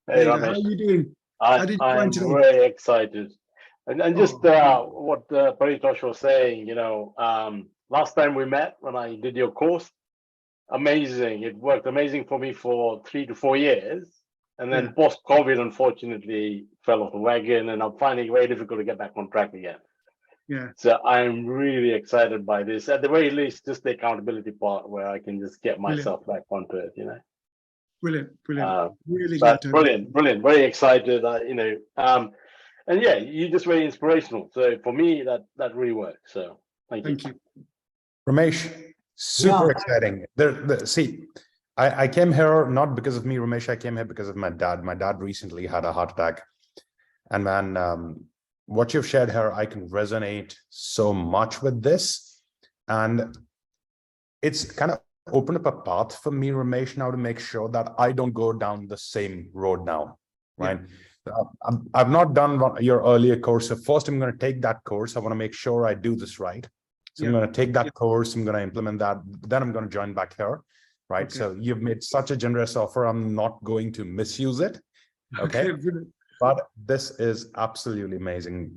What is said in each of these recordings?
Hey, There you go. How are Ramesh. you doing? How did you I find am today? very excited. And just Oh, what Paritosh was saying, last time we met when I did your course, amazing. It worked amazing for me for 3 to 4 years. And yeah, then post-COVID, unfortunately, fell off the wagon, and I'm finding it very difficult to get back on track again. yeah. So I'm really excited by this. At the very least, just the accountability part where I can just get Brilliant, myself back onto it. brilliant, brilliant. Uh, Really glad but to have you. brilliant, brilliant, very excited. And yeah, you're just very inspirational. So for me, that really works. So thank you. Thank you. Ramesh, super exciting. See, I came here not because of me, Ramesh. I came here because of my dad. My dad recently had a heart attack. And man, what you've shared here, I can resonate so much with this. And it's kind of opened up a path for me, Ramesh, now to make sure that I don't go down the same road now, right? I've not done your earlier course. So first, I'm going to take that course. I want to make sure I do this right. So I'm going to take that course. I'm going to implement that. Then I'm going to join back here, right? Okay. So you've made such a generous offer. I'm not going to misuse it. Okay. Brilliant. But this is absolutely amazing.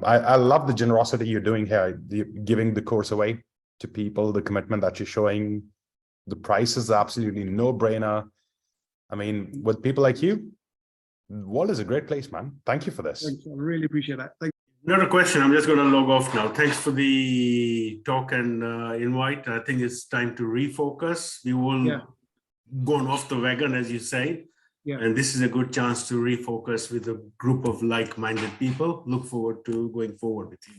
I love the generosity you're doing here, giving the course away to people, the commitment that you're showing. The price is absolutely no brainer. I mean, with people like you, the world is a great place, man. Thank you for this. Thank you. I really appreciate that. Thank Not a question. I'm just going to log off now. Thanks for the talk and invite. I think it's time to refocus. We will gone off the wagon, as you say. Yeah. And this is a good chance to refocus with a group of like-minded people. Look forward to going forward with you.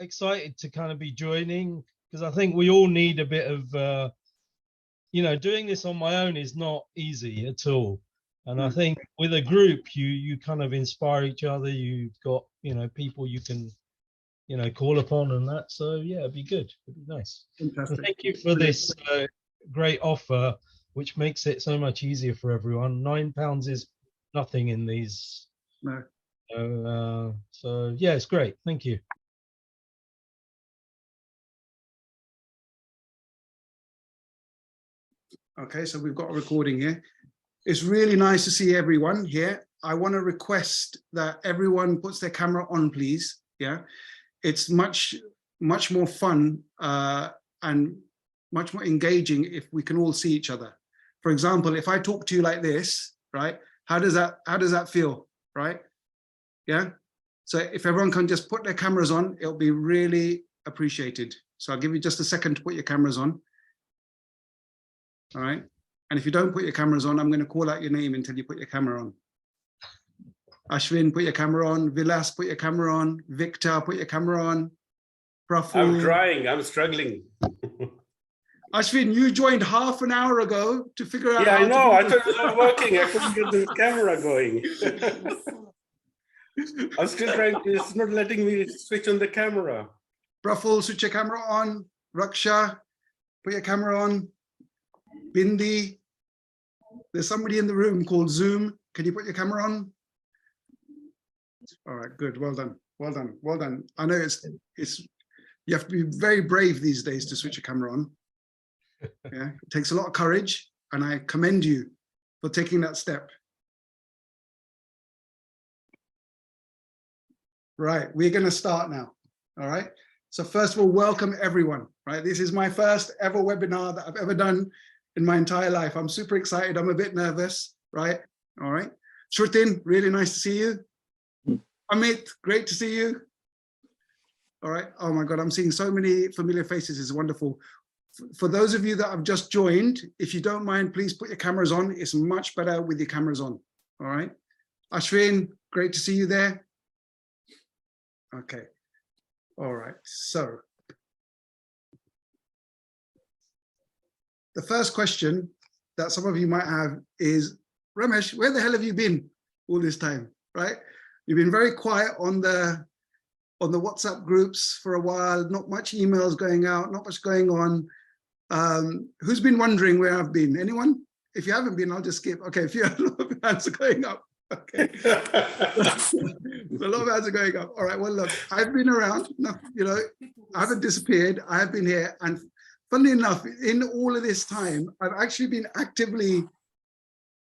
Excited to kind of be joining, because I think we all need a bit of, doing this on my own is not easy at all. And I think with a group, you kind of inspire each other. You've got, people you can, call upon and that. So yeah, it'd be good. It'd be nice. Fantastic. And thank you for this great offer, which makes it so much easier for everyone. £9 is nothing in these. No. So yeah, it's great. Thank you. Okay, so we've got a recording here. It's really nice to see everyone here. I want to request that everyone puts their camera on, please. Yeah, it's much more fun and much more engaging if we can all see each other. For example, if I talk to you like this, right? How does that feel, right? Yeah. So if everyone can just put their cameras on, it'll be really appreciated. So I'll give you just a second to put your cameras on. All right. And if you don't put your cameras on, I'm going to call out your name until you put your camera on. Ashwin, put your camera on. Vilas, put your camera on. Victor, put your camera on. Praful. I'm trying. I'm struggling. Ashwin, you joined half an hour ago to figure out. Yeah, I know. I thought it was working. I couldn't get the camera going. I'm still trying to, it's not letting me switch on the camera. Praful, switch your camera on. Raksha, put your camera on. Bindi, there's somebody in the room called Zoom. Can you put your camera on? All right, good. Well done. Well done. Well done. I know it's you have to be very brave these days to switch your camera on. Yeah, it takes a lot of courage, and I commend you for taking that step. Right, we're going to start now. All right. So first of all, welcome everyone. Right, this is my first ever webinar that I've ever done in my entire life. I'm super excited. I'm a bit nervous, right? All right. Shrutin, really nice to see you. Amit, great to see you. All right. Oh my God, I'm seeing so many familiar faces. It's wonderful. For those of you that have just joined, if you don't mind, please put your cameras on. It's much better with your cameras on. All right. Ashwin, great to see you there. Okay. All right. So the first question that some of you might have is, Ramesh, where the hell have you been all this time, right? You've been very quiet on the WhatsApp groups for a while, not much emails going out, not much going on. Who's been wondering where I've been? Anyone? If you haven't been, I'll just skip. Okay, if you have a lot of hands are going up. Okay. A lot of hands are going up. All right, well, look, I've been around, I haven't disappeared. I have been here. And funnily enough, in all of this time, I've actually been actively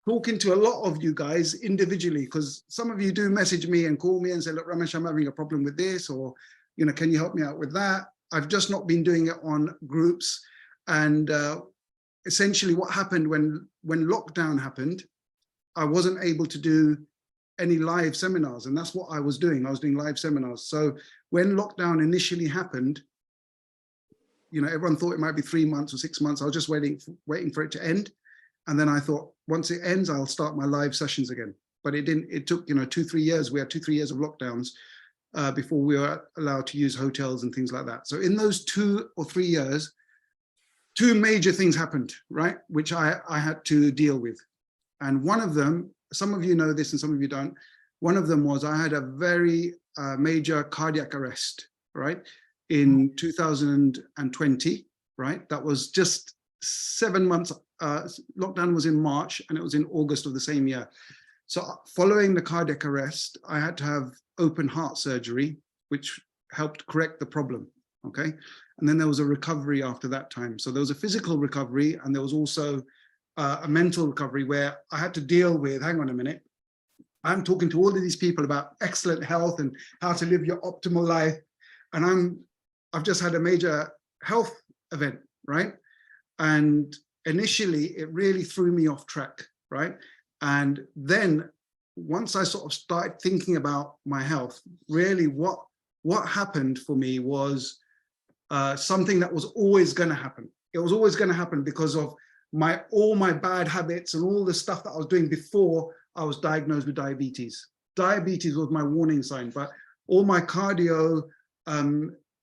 talking to a lot of you guys individually, because some of you do message me and call me and say, look, Ramesh, I'm having a problem with this, or, you know, can you help me out with that? I've just not been doing it on groups. And essentially what happened when lockdown happened, I wasn't able to do any live seminars, and that's what I was doing. I was doing live seminars. So when lockdown initially happened, you know, everyone thought it might be 3 months or 6 months. I was just waiting for it to end. And then I thought, once it ends, I'll start my live sessions again. But it didn't, it took, you know, 2-3 years. We had 2-3 years of lockdowns before we were allowed to use hotels and things like that. So in those 2 or 3 years, 2 major things happened, right? Which I had to deal with. And one of them, some of you know this and some of you don't. One of them was I had a very major cardiac arrest, right? In 2020, right? That was just 7 months. Lockdown was in March and it was in August of the same year. So following the cardiac arrest, I had to have open heart surgery, which helped correct the problem, okay? And then there was a recovery after that time. So there was a physical recovery and there was also a mental recovery where I had to deal with, hang on a minute, I'm talking to all of these people about excellent health and how to live your optimal life. And I've just had a major health event, right? And initially it really threw me off track, right? And then once I sort of started thinking about my health, really what happened for me was something that was always going to happen. It was always going to happen because of all my bad habits and all the stuff that I was doing before I was diagnosed with diabetes. Diabetes was my warning sign, but all my cardio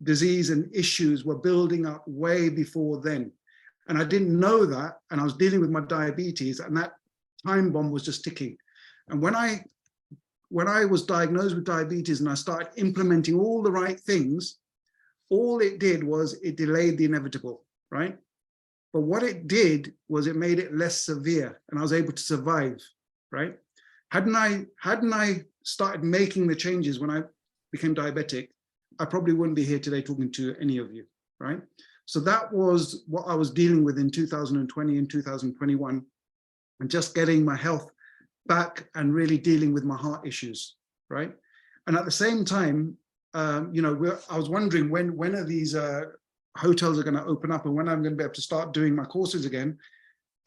disease and issues were building up way before then. And I didn't know that, and I was dealing with my diabetes, and that time bomb was just ticking. And when I was diagnosed with diabetes and I started implementing all the right things, all it did was it delayed the inevitable, right? But what it did was it made it less severe, and I was able to survive, right? Hadn't I started making the changes when I became diabetic, I probably wouldn't be here today talking to any of you, right? So that was what I was dealing with in 2020 and 2021, and just getting my health back and really dealing with my heart issues, right? And at the same time, you know, I was wondering when are these hotels are going to open up and when I'm going to be able to start doing my courses again.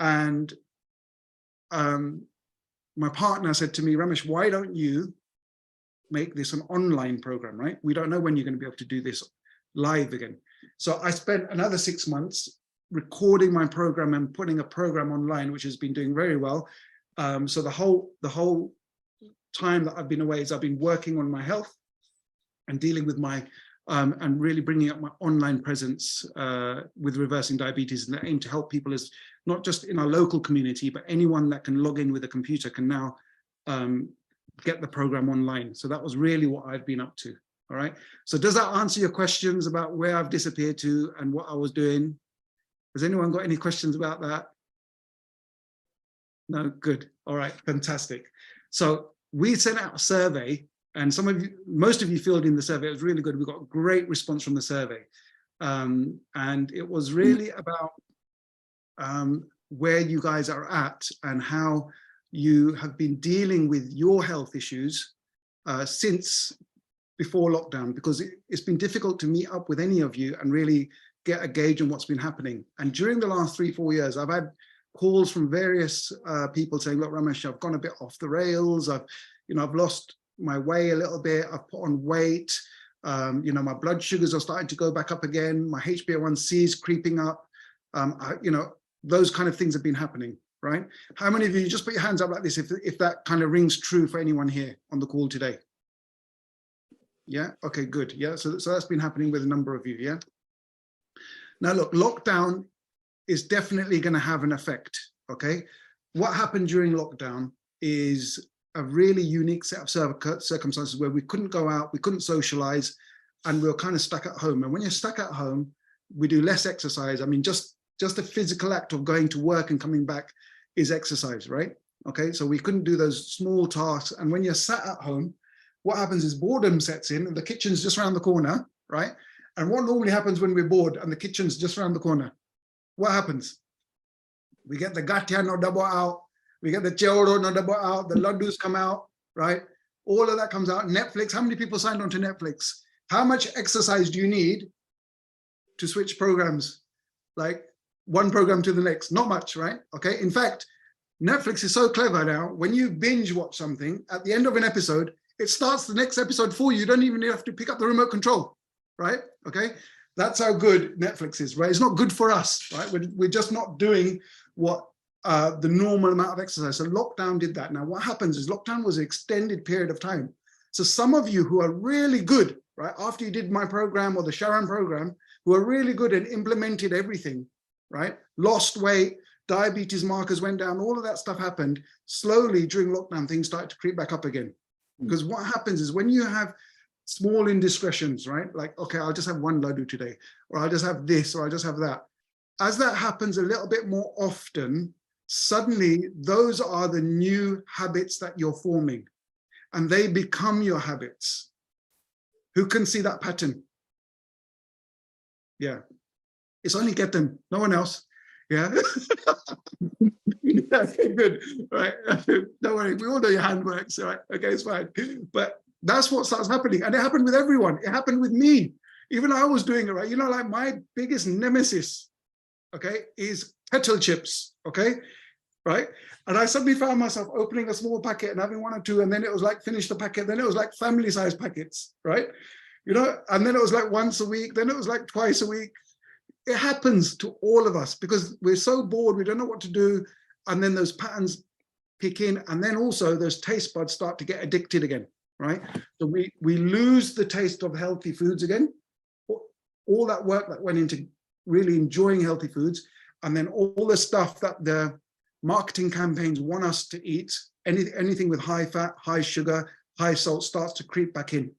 And my partner said to me, Ramesh, why don't you make this an online program, right? We don't know when you're going to be able to do this live again. So I spent another 6 months recording my program and putting a program online, which has been doing very well. So the whole time that I've been away is I've been working on my health and dealing with my and really bringing up my online presence with reversing diabetes, and the aim to help people is not just in our local community, but anyone that can log in with a computer can now get the program online. So that was really what I've been up to. All right. So does that answer your questions about where I've disappeared to and what I was doing? Has anyone got any questions about that? No, good. All right, fantastic. So we sent out a survey, and most of you filled in the survey. It was really good. We got a great response from the survey. And it was really about where you guys are at and how you have been dealing with your health issues since before lockdown, because it's been difficult to meet up with any of you and really get a gauge on what's been happening. And during the last 3-4 years, I've had calls from various people saying, look, Ramesh, I've gone a bit off the rails. I've lost my way a little bit. I've put on weight. My blood sugars are starting to go back up again. My HbA1c is creeping up. Those kind of things have been happening, right? How many of you, just put your hands up like this if that kind of rings true for anyone here on the call today? Yeah, okay, good. Yeah, so that's been happening with a number of you, yeah? Now look, lockdown is definitely going to have an effect, okay? What happened during lockdown is a really unique set of circumstances where we couldn't go out, we couldn't socialize, and we were kind of stuck at home. And when you're stuck at home, we do less exercise. I mean, just the physical act of going to work and coming back is exercise, right? Okay, so we couldn't do those small tasks. And when you're sat at home, what happens is boredom sets in, and the kitchen's just around the corner, right? And what normally happens when we're bored and the kitchen's just around the corner? What happens? We get the gatia no double out, We get the Choro Nadabo out, the Laddus come out, right? All of that comes out. Netflix, how many people signed on to Netflix? How much exercise do you need to switch programs? Like one program to the next? Not much, right? Okay. In fact, Netflix is so clever now. When you binge watch something, at the end of an episode, it starts the next episode for you. You don't even have to pick up the remote control, right? Okay. That's how good Netflix is, right? It's not good for us, right? We're just not doing what the normal amount of exercise. So lockdown did that. Now what happens is lockdown was an extended period of time. So some of you who are really good, right? After you did my program or the Sharon program, who are really good and implemented everything, right? Lost weight, diabetes markers went down, all of that stuff happened. Slowly during lockdown, things started to creep back up again. Because what happens is when you have small indiscretions, right? Like, okay, I'll just have one laddu today, or I'll just have this, or I'll just have that. As that happens a little bit more often, suddenly those are the new habits that you're forming, and they become your habits. Who can see that pattern? Yeah, it's only get them, no one else. Yeah. Good, right? Don't worry, we all know your hand works, right? Okay, it's fine. But that's what starts happening, and it happened with everyone. It happened with me. Even I was doing it, right? You know, like my biggest nemesis, okay, is kettle chips, okay, right? And I suddenly found myself opening a small packet and having one or two, and then it was like finish the packet. Then it was like family-sized packets, right? You know, and then it was like once a week. Then it was like twice a week. It happens to all of us because we're so bored, we don't know what to do. And then those patterns kick in. And then also those taste buds start to get addicted again, right? So we lose the taste of healthy foods again. All that work that went into really enjoying healthy foods. And then all the stuff that the marketing campaigns want us to eat, anything with high fat, high sugar, high salt starts to creep back in.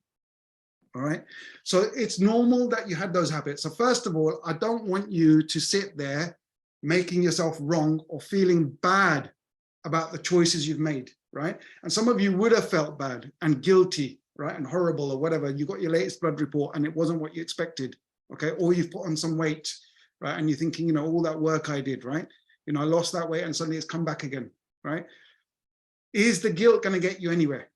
All right. So it's normal that you had those habits. So first of all, I don't want you to sit there making yourself wrong or feeling bad about the choices you've made, right? And some of you would have felt bad and guilty, right? And horrible or whatever. You got your latest blood report and it wasn't what you expected, okay? Or you've put on some weight, right? And you're thinking, you know, all that work I did, right? You know, I lost that weight and suddenly it's come back again, right? Is the guilt going to get you anywhere?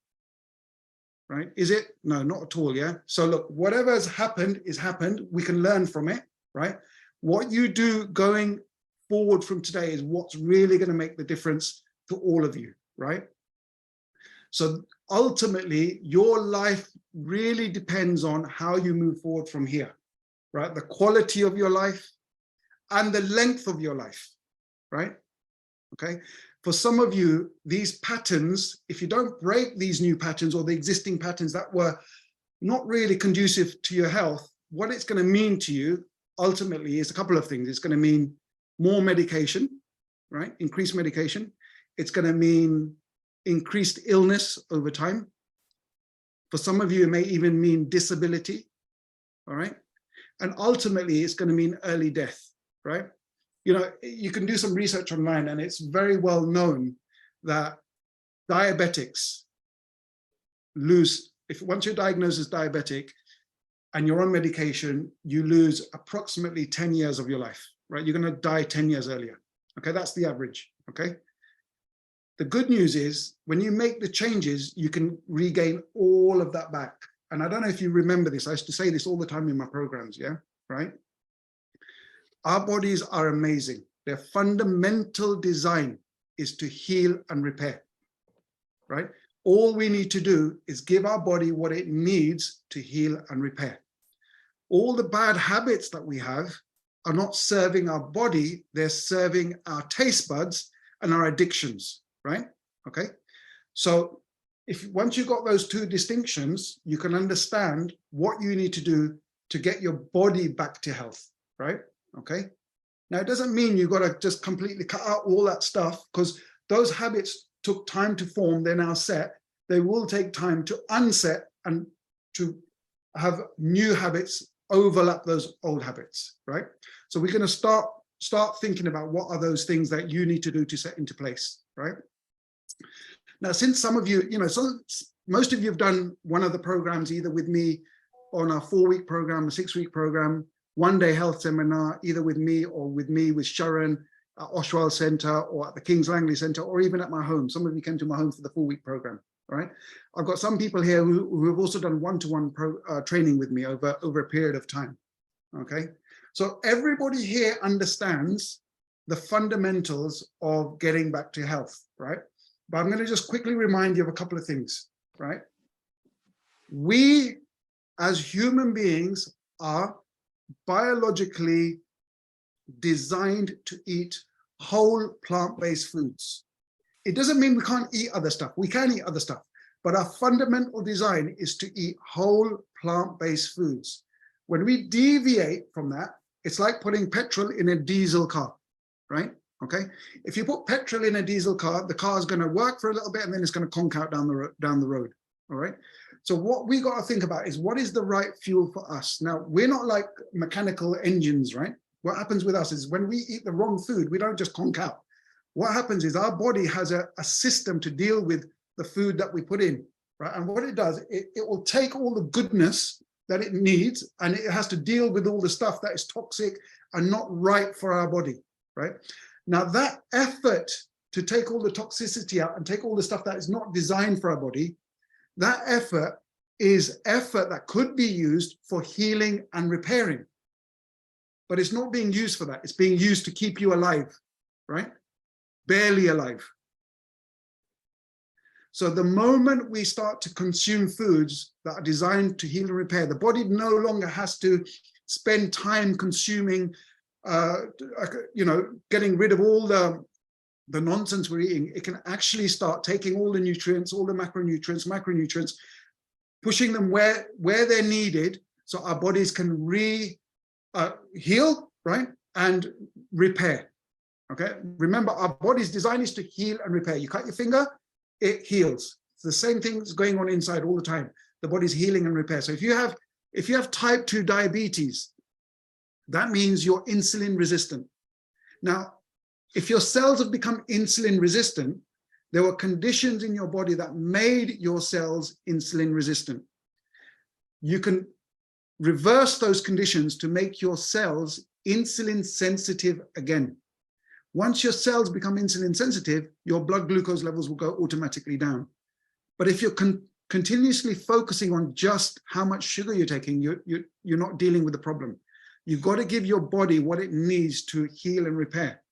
Right? Is it? No, not at all. Yeah. So look, whatever has happened is happened. We can learn from it, right? What you do going forward from today is what's really going to make the difference to all of you, right? So ultimately, your life really depends on how you move forward from here, right? The quality of your life and the length of your life, right? Okay. For some of you, these patterns, if you don't break these new patterns or the existing patterns that were not really conducive to your health, what it's going to mean to you ultimately is a couple of things. It's going to mean more medication, right? Increased medication. It's going to mean increased illness over time. For some of you, it may even mean disability, all right? And ultimately, it's going to mean early death, right? You know, you can do some research online and it's very well known that diabetics lose, once you're diagnosed as diabetic and you're on medication, you lose approximately 10 years of your life, right? You're going to die 10 years earlier. Okay, that's the average, okay? The good news is when you make the changes, you can regain all of that back. And I don't know if you remember this, I used to say this all the time in my programs, yeah, right? Our bodies are amazing. Their fundamental design is to heal and repair, right? All we need to do is give our body what it needs to heal and repair. All the bad habits that we have are not serving our body, they're serving our taste buds and our addictions, right? Okay. So once you've got those two distinctions, you can understand what you need to do to get your body back to health, right? Okay. Now, it doesn't mean you've got to just completely cut out all that stuff because those habits took time to form. They're now set. They will take time to unset and to have new habits overlap those old habits, right? So we're going to start thinking about what are those things that you need to do to set into place, right? Now, since some of you, you know, most of you have done one of the programs either with me on a 4-week program, a 6-week program, 1-day health seminar, either with me or with me with Sharon, at Oshwell Centre or at the King's Langley Centre, or even at my home. Some of you came to my home for the 4-week program, right? I've got some people here who have also done one-to-one training with me over a period of time, okay? So everybody here understands the fundamentals of getting back to health, right? But I'm going to just quickly remind you of a couple of things, right? We, as human beings, are biologically designed to eat whole plant-based foods. It doesn't mean we can't eat other stuff. We can eat other stuff, but our fundamental design is to eat whole plant-based foods. When we deviate from that, it's like putting petrol in a diesel car, right? Okay. If you put petrol in a diesel car, the car is going to work for a little bit and then it's going to conk out down the road. All right. So what we got to think about is, what is the right fuel for us? Now, we're not like mechanical engines, right? What happens with us is when we eat the wrong food, we don't just conk out. What happens is our body has a system to deal with the food that we put in, right? And what it does, it will take all the goodness that it needs, and it has to deal with all the stuff that is toxic and not right for our body, right? Now, that effort to take all the toxicity out and take all the stuff that is not designed for our body, that effort is effort that could be used for healing and repairing. But it's not being used for that. It's being used to keep you alive, right? Barely alive. So the moment we start to consume foods that are designed to heal and repair, the body no longer has to spend time consuming, getting rid of all the nonsense we're eating. It can actually start taking all the nutrients, all the macronutrients, pushing them where they're needed, so our bodies can heal, right, and repair. Okay, remember, our body's design is to heal and repair. You cut your finger, it heals. It's the same thing that's going on inside all the time. The body's healing and repair. So if you have type 2 diabetes, that means you're insulin resistant. Now, if your cells have become insulin resistant, there were conditions in your body that made your cells insulin resistant. You can reverse those conditions to make your cells insulin sensitive again. Once your cells become insulin sensitive, your blood glucose levels will go automatically down. But if you're continuously focusing on just how much sugar you're taking, you're not dealing with the problem. You've got to give your body what it needs to heal and repair.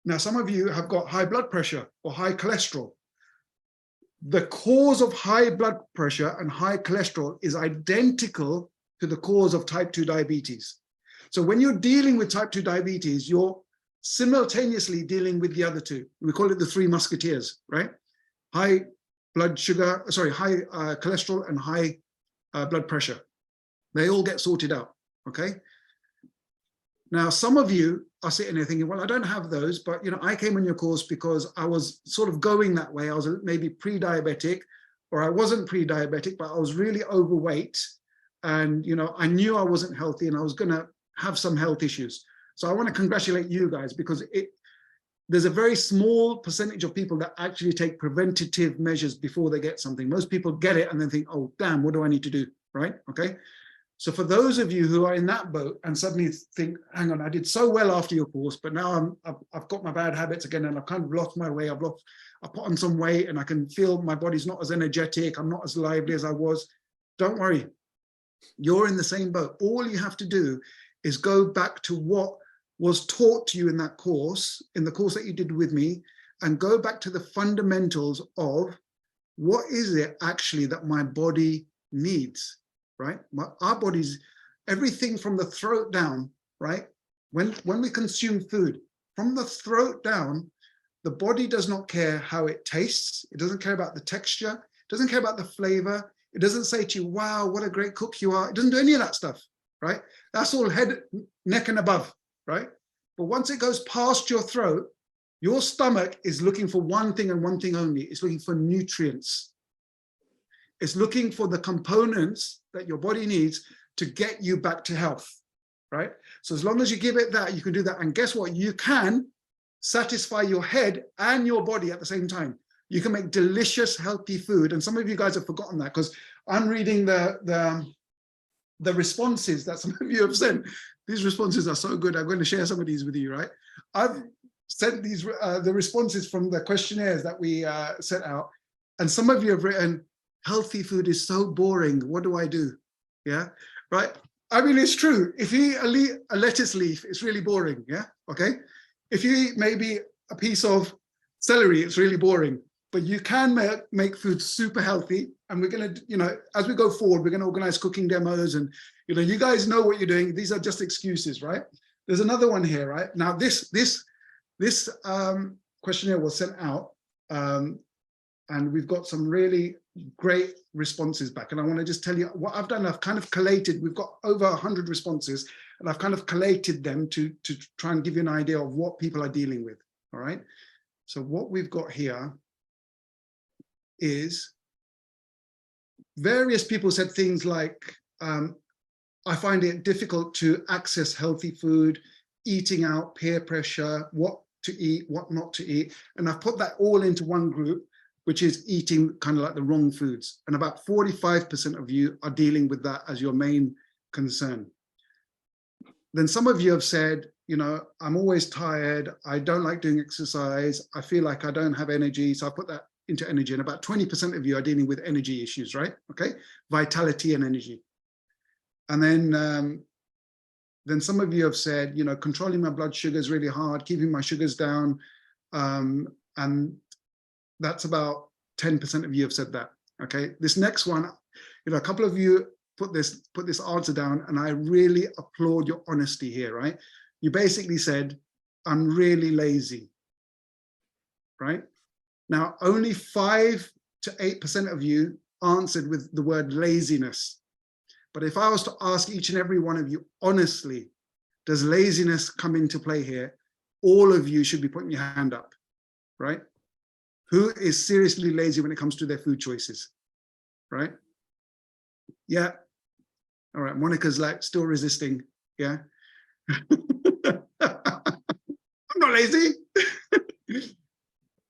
Now, some of you have got high blood pressure or high cholesterol. The cause of high blood pressure and high cholesterol is identical to the cause of type 2 diabetes. So when you're dealing with type 2 diabetes, you're simultaneously dealing with the other two. We call it the three musketeers, right? High cholesterol and high blood pressure. They all get sorted out, okay? Now, some of you are sitting there thinking, well, I don't have those, but I came on your course because I was sort of going that way. I was maybe pre-diabetic, or I wasn't pre-diabetic, but I was really overweight. And, I knew I wasn't healthy and I was going to have some health issues. So I want to congratulate you guys, because there's a very small percentage of people that actually take preventative measures before they get something. Most people get it and then think, oh, damn, what do I need to do? Right? Okay. So for those of you who are in that boat and suddenly think, hang on, I did so well after your course, but now I've got my bad habits again and I've kind of lost my way. I put on some weight and I can feel my body's not as energetic. I'm not as lively as I was. Don't worry. You're in the same boat. All you have to do is go back to what was taught to you in that course, in the course that you did with me, and go back to the fundamentals of what is it actually that my body needs, right? Our bodies, everything from the throat down, right? When we consume food, from the throat down, the body does not care how it tastes. It doesn't care about the texture. It doesn't care about the flavor. It doesn't say to you, wow, what a great cook you are. It doesn't do any of that stuff, right? That's all head, neck and above, right? But once it goes past your throat, your stomach is looking for one thing and one thing only. It's looking for nutrients. It's looking for the components that your body needs to get you back to health, right? So as long as you give it that, you can do that. And guess what? You can satisfy your head and your body at the same time. You can make delicious, healthy food. And some of you guys have forgotten that, because I'm reading the responses that some of you have sent. these responses are so good. I'm going to share some of these with you, right? I've sent these, the responses from the questionnaires that we sent out. And some of you have written, healthy food is so boring. What do I do? Yeah, right. I mean, it's true. If you eat a lettuce leaf, it's really boring. Yeah, okay. If you eat maybe a piece of celery, it's really boring. But you can make food super healthy. And we're going to, you know, as we go forward, we're going to organize cooking demos. And, you know, you guys know what you're doing. These are just excuses, right? There's another one here, right? Now, this questionnaire was sent out. And we've got some really great responses back. And I want to just tell you what I've done. I've kind of collated, we've got over 100 responses, and I've kind of collated them to try and give you an idea of what people are dealing with. All right. So what we've got here is various people said things like, I find it difficult to access healthy food, eating out, peer pressure, what to eat, what not to eat. And I've put that all into one group, which is eating kind of like the wrong foods. And about 45% of you are dealing with that as your main concern. Then some of you have said, you know, I'm always tired. I don't like doing exercise. I feel like I don't have energy. So I put that into energy. And about 20% of you are dealing with energy issues, right? Okay, vitality and energy. And then some of you have said, you know, controlling my blood sugar is really hard, keeping my sugars down. And that's about 10% of you have said that. Okay, this next one, you know, a couple of you put this answer down, and I really applaud your honesty here, right? You basically said, I'm really lazy, right? Now, only 5 to 8% of you answered with the word laziness. But if I was to ask each and every one of you honestly, does laziness come into play here? All of you should be putting your hand up, right? Who is seriously lazy when it comes to their food choices, right? Yeah. All right, Monica's like still resisting, yeah. I'm not lazy.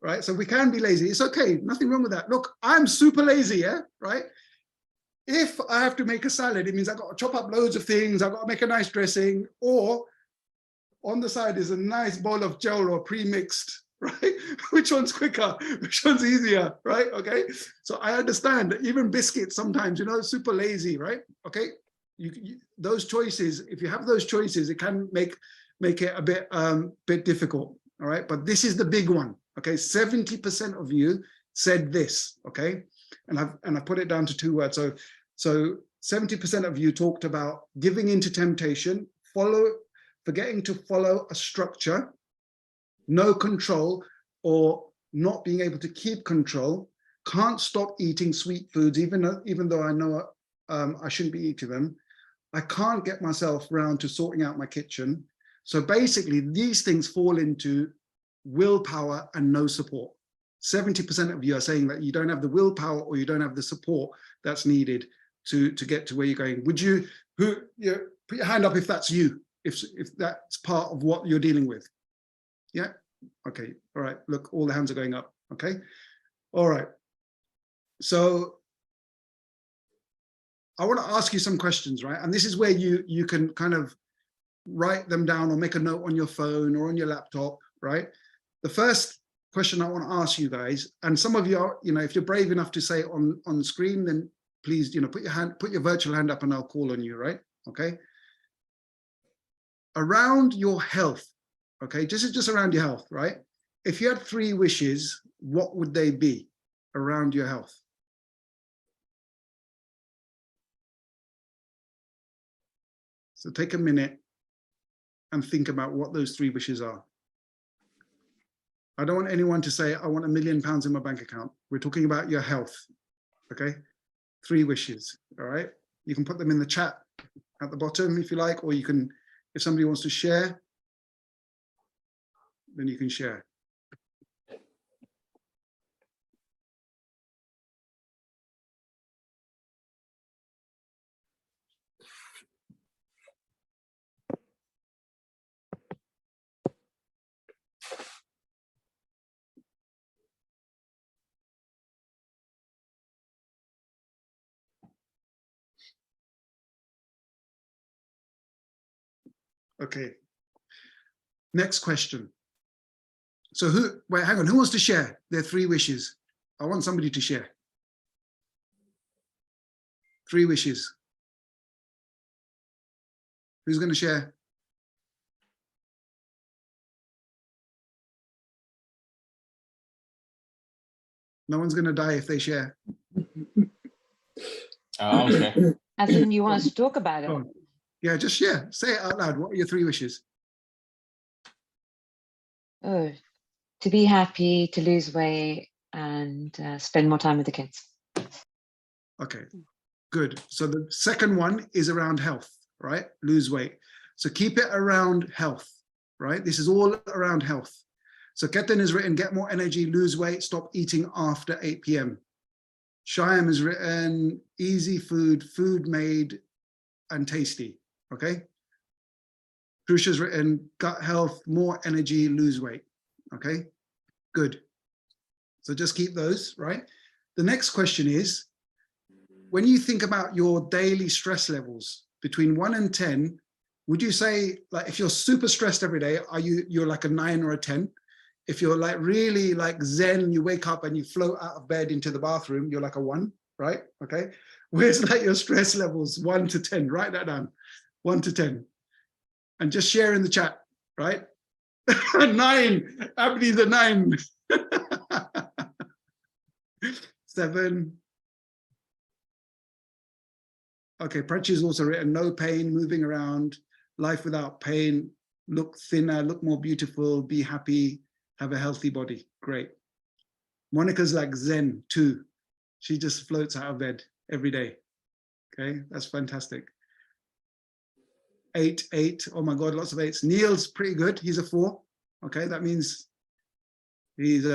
Right, so we can be lazy. It's okay, nothing wrong with that. Look, I'm super lazy, yeah, right? If I have to make a salad, it means I've got to chop up loads of things. I've got to make a nice dressing, or on the side is a nice bowl of gel or pre-mixed, right? Which one's quicker? Which one's easier, right? Okay, so I understand that even biscuits sometimes, you know, super lazy, right? Okay, those choices, if you have those choices, it can make it a bit difficult, all right? But this is the big one, okay? 70% of you said this, okay? And I put it down to 2 words. So 70% of you talked about giving into temptation, forgetting to follow a structure, no control, or not being able to keep control, can't stop eating sweet foods, even though I know I shouldn't be eating them. I can't get myself round to sorting out my kitchen. So basically, these things fall into willpower and no support. 70% of you are saying that you don't have the willpower or you don't have the support that's needed to get to where you're going. Would you, put your hand up if that's you, if that's part of what you're dealing with? Yeah, okay, all right, look, all the hands are going up, okay? All right, so I want to ask you some questions, right? And this is where you can kind of write them down or make a note on your phone or on your laptop, right? The first question I want to ask you guys, and some of you are, you know, if you're brave enough to say it on screen, then please, you know, put your virtual hand up and I'll call on you, right? Okay. Around your health, okay, just around your health, right? If you had 3 wishes, what would they be around your health? So take a minute and think about what those 3 wishes are. I don't want anyone to say, I want £1 million in my bank account. We're talking about your health, okay? 3 wishes, all right? You can put them in the chat at the bottom if you like, or you can, if somebody wants to share, then you can share. Okay. Next question. So wait, hang on, who wants to share their 3 wishes? I want somebody to share. 3 wishes. Who's going to share? No one's going to die if they share. I'll share. As in, you want us to talk about it? Oh, yeah, just share. Say it out loud. What are your 3 wishes? Oh, to be happy, to lose weight, and spend more time with the kids. Okay, good. So the second one is around health, right? Lose weight. So keep it around health, right? This is all around health. So Ketan has written, get more energy, lose weight, stop eating after 8 p.m. Shyam has written, easy food, food made and tasty, okay? Trusha's written, gut health, more energy, lose weight, okay? Good. So just keep those, right? The next question is, when you think about your daily stress levels between 1 and 10, would you say, like, if you're super stressed every day, you're like a 9 or a 10? If you're like really like Zen, you wake up and you float out of bed into the bathroom, you're like a 1, right? Okay. Where's like your stress levels? 1 to 10, write that down. 1 to 10. And just share in the chat, right? 9, Abdi's a 9. 7. Okay, Prachi's also written, no pain, moving around, life without pain, look thinner, look more beautiful, be happy, have a healthy body. Great. Monica's like Zen too. She just floats out of bed every day. Okay, that's fantastic. 8, 8. Oh my God, lots of 8s. Neil's pretty good. He's a 4. Okay, that means he's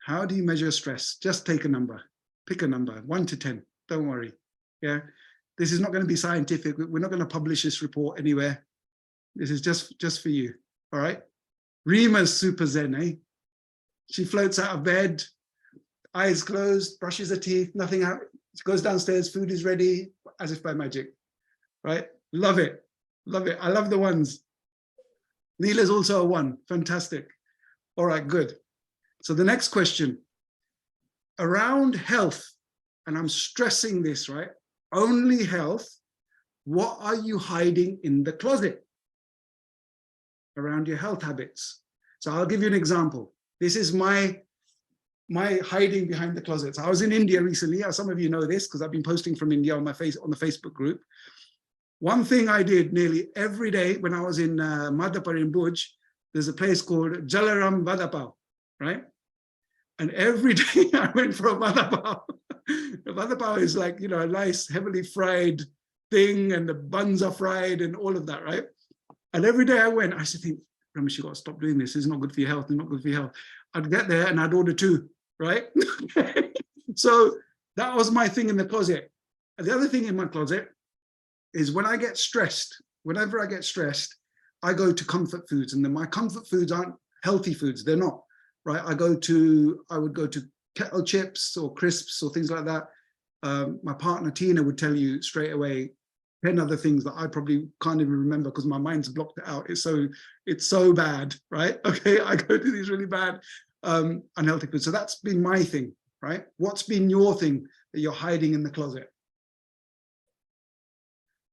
how do you measure stress? Just take a number. Pick a number, 1 to 10. Don't worry. Yeah, this is not going to be scientific. We're not going to publish this report anywhere. This is just for you. All right. Rima's super Zen, eh? She floats out of bed, eyes closed, brushes her teeth, nothing out. She goes downstairs, food is ready, as if by magic. Right? Love it. Love it. I love the 1s. Neela's also a 1. Fantastic. All right, good. So the next question, around health, and I'm stressing this, right? Only health. What are you hiding in the closet around your health habits? So I'll give you an example. This is my hiding behind the closets. I was in India recently. Some of you know this because I've been posting from India on the Facebook group. One thing I did nearly every day when I was in Madhapur in Bhuj, there's a place called Jalaram Vadapav, right? And every day I went for a Vadapav. The Vadapav is like, you know, a nice heavily fried thing, and the buns are fried and all of that, right? And every day I went, I used to think, Ramesh, you got to stop doing this. It's not good for your health. It's not good for your health. I'd get there and I'd order 2, right? So that was my thing in the closet. And the other thing in my closet is when I get stressed, whenever I get stressed, I go to comfort foods, and then my comfort foods aren't healthy foods. They're not, right? I would go to kettle chips or crisps or things like that. My partner Tina would tell you straight away 10 other things that I probably can't even remember because my mind's blocked it out. It's so bad, right? Okay, I go to these really bad unhealthy foods. So that's been my thing, right? What's been your thing that you're hiding in the closet?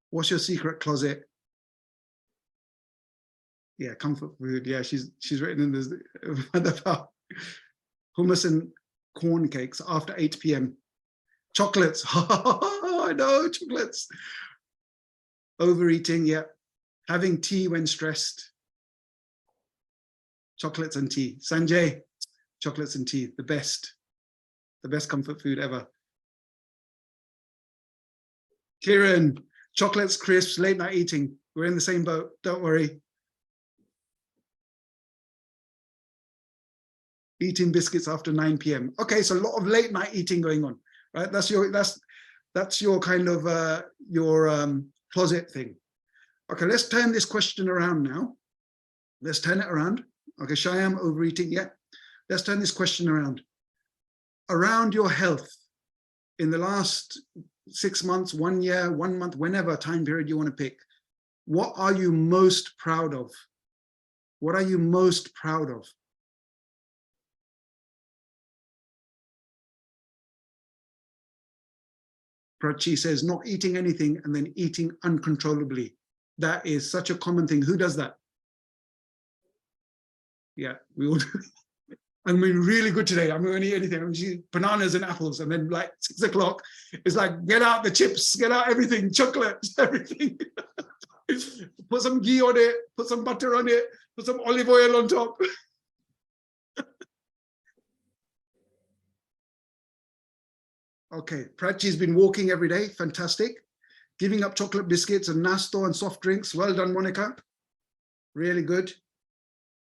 What's your secret closet? Yeah, comfort food. Yeah, she's written in this hummus and corn cakes after 8 p.m. Chocolates. I know, chocolates. Overeating, yeah. Having tea when stressed. Chocolates and tea. Sanjay, chocolates and tea, the best comfort food ever. Kiran, chocolates, crisps, late night eating. We're in the same boat, don't worry. Eating biscuits after 9 p.m. Okay, so a lot of late night eating going on, right? That's your kind of your closet thing. Okay, let's turn this question around now. Let's turn it around. Okay, Shyam, overeating, yeah. Let's turn this question around. Around your health in the last 6 months, 1 year, 1 month, whenever time period you want to pick, What are you most proud of? What are you most proud of? Prachi says, not eating anything and then eating uncontrollably. That is such a common thing. Who does that? Yeah, we all do. I'm really good today. I'm going to eat anything. I'm going to eat bananas and apples. And then like 6 o'clock, it's like, get out the chips, get out everything, chocolates, everything. Put some ghee on it, put some butter on it, put some olive oil on top. Okay, Prachi's been walking every day. Fantastic. Giving up chocolate biscuits and nasto and soft drinks. Well done, Monica. Really good.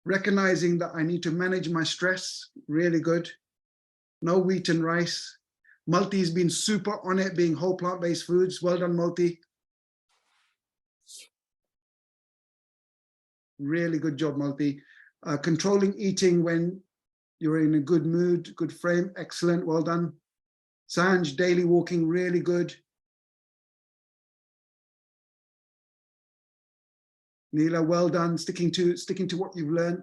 Recognizing that I need to manage my stress. Really good. No wheat and rice. Multi's been super on it, being whole plant-based foods. Well done, Multi. Really good job, Multi. Controlling eating when you're in a good mood, good frame. Excellent. Well done. Sanj, daily walking, really good. Neela, well done. Sticking to what you've learned.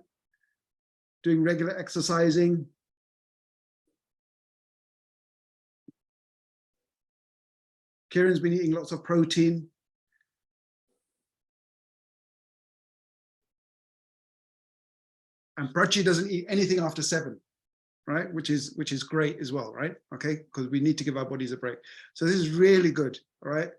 Doing regular exercising. Kieran's been eating lots of protein. And Prachi doesn't eat anything after 7, right? Which is great as well, right? Okay, because we need to give our bodies a break. So this is really good, all right?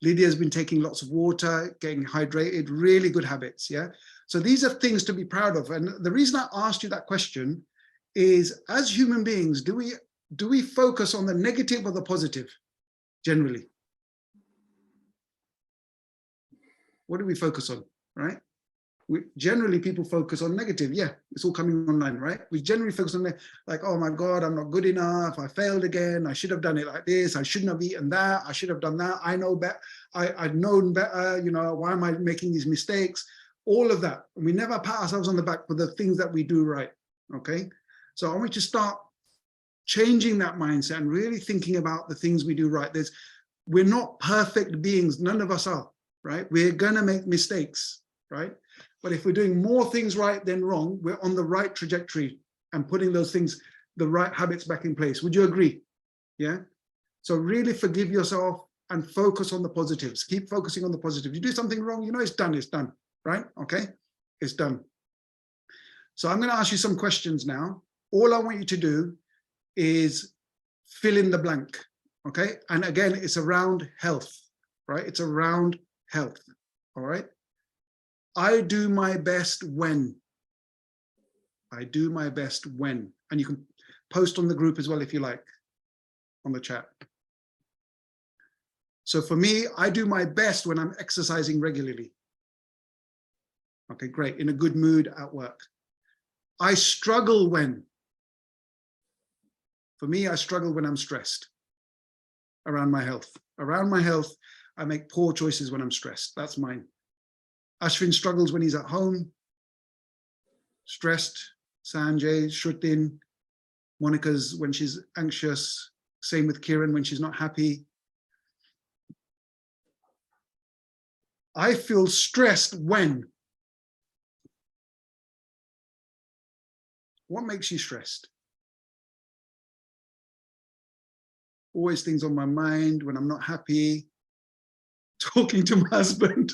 Lydia's been taking lots of water, getting hydrated, really good habits, yeah? So these are things to be proud of. And the reason I asked you that question is, as human beings, do we focus on the negative or the positive, generally? What do we focus on, right? Generally people focus on negative. Yeah, it's all coming online, right? We generally focus on like, oh my God, I'm not good enough. I failed again. I should have done it like this. I shouldn't have eaten that. I should have done that. I know better. I'd known better. You know, why am I making these mistakes? All of that. And we never pat ourselves on the back for the things that we do right. Okay. So I want you to start changing that mindset and really thinking about the things we do right. We're not perfect beings. None of us are, right? We're going to make mistakes, right? But if we're doing more things right than wrong, we're on the right trajectory and putting those things, the right habits back in place. Would you agree? Yeah. So really forgive yourself and focus on the positives. Keep focusing on the positive. You do something wrong, you know it's done, right? Okay, it's done. So I'm going to ask you some questions now. All I want you to do is fill in the blank, okay? And again, it's around health, right? It's around health, all right? I do my best when. I do my best when. And you can post on the group as well if you like, on the chat. So for me, I do my best when I'm exercising regularly. Okay, great. In a good mood at work. I struggle when. For me, I struggle when I'm stressed around my health. Around my health, I make poor choices when I'm stressed. That's mine. Ashwin struggles when he's at home, stressed. Sanjay, Shrutin, Monica's when she's anxious. Same with Kiran when she's not happy. I feel stressed when. What makes you stressed? Always things on my mind when I'm not happy. Talking to my husband.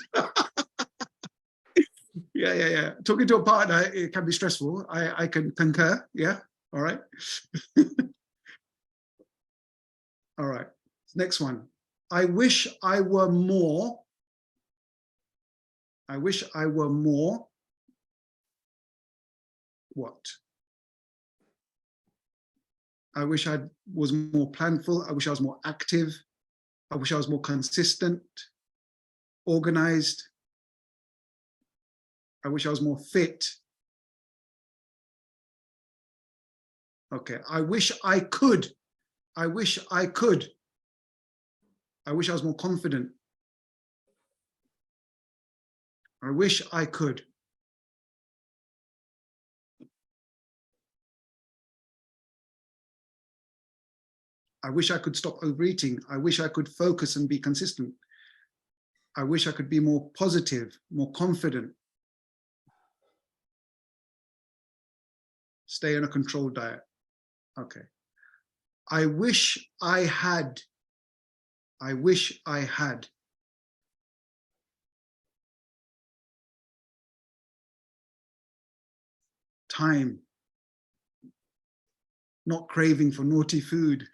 Yeah. Talking to a partner, it can be stressful. I can concur. Yeah. All right. All right. Next one. I wish I were more. I wish I were more. What? I wish I was more planful. I wish I was more active. I wish I was more consistent, organized. I wish I was more fit. Okay, I wish I could. I wish I could. I wish I was more confident. I wish I could. I wish I could stop overeating. I wish I could focus and be consistent. I wish I could be more positive, more confident. Stay on a controlled diet. Okay. I wish I had time, not craving for naughty food.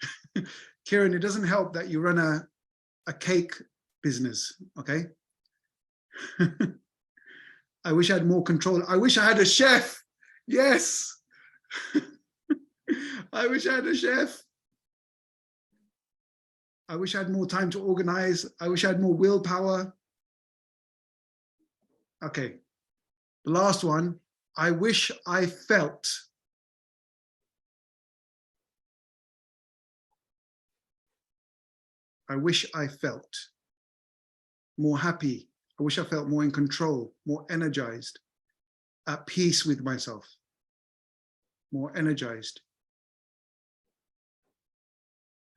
Kieran, it doesn't help that you run a cake business, okay? I wish I had more control. I wish I had a chef. Yes. I wish I had a chef. I wish I had more time to organize. I wish I had more willpower. Okay. The last one. I wish I felt. I wish I felt more happy. I wish I felt more in control, more energized, at peace with myself, more energized,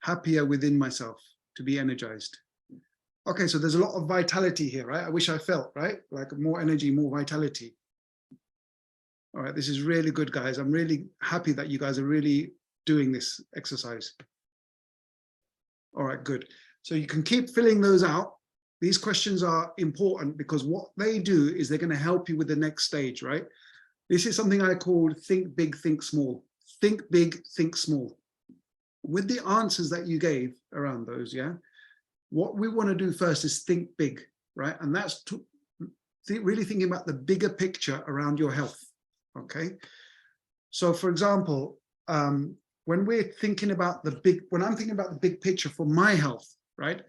happier within myself, to be energized. Okay, so there's a lot of vitality here, right? I wish I felt, right? Like more energy, more vitality. All right, this is really good, guys. I'm really happy that you guys are really doing this exercise. All right, good. So you can keep filling those out. These questions are important because what they do is they're going to help you with the next stage, right? This is something I called think big, think small. Think big, think small. With the answers that you gave around those, yeah, what we want to do first is think big, right? And that's really thinking about the bigger picture around your health, okay? So for example, when we're thinking about when I'm thinking about the big picture for my health, right?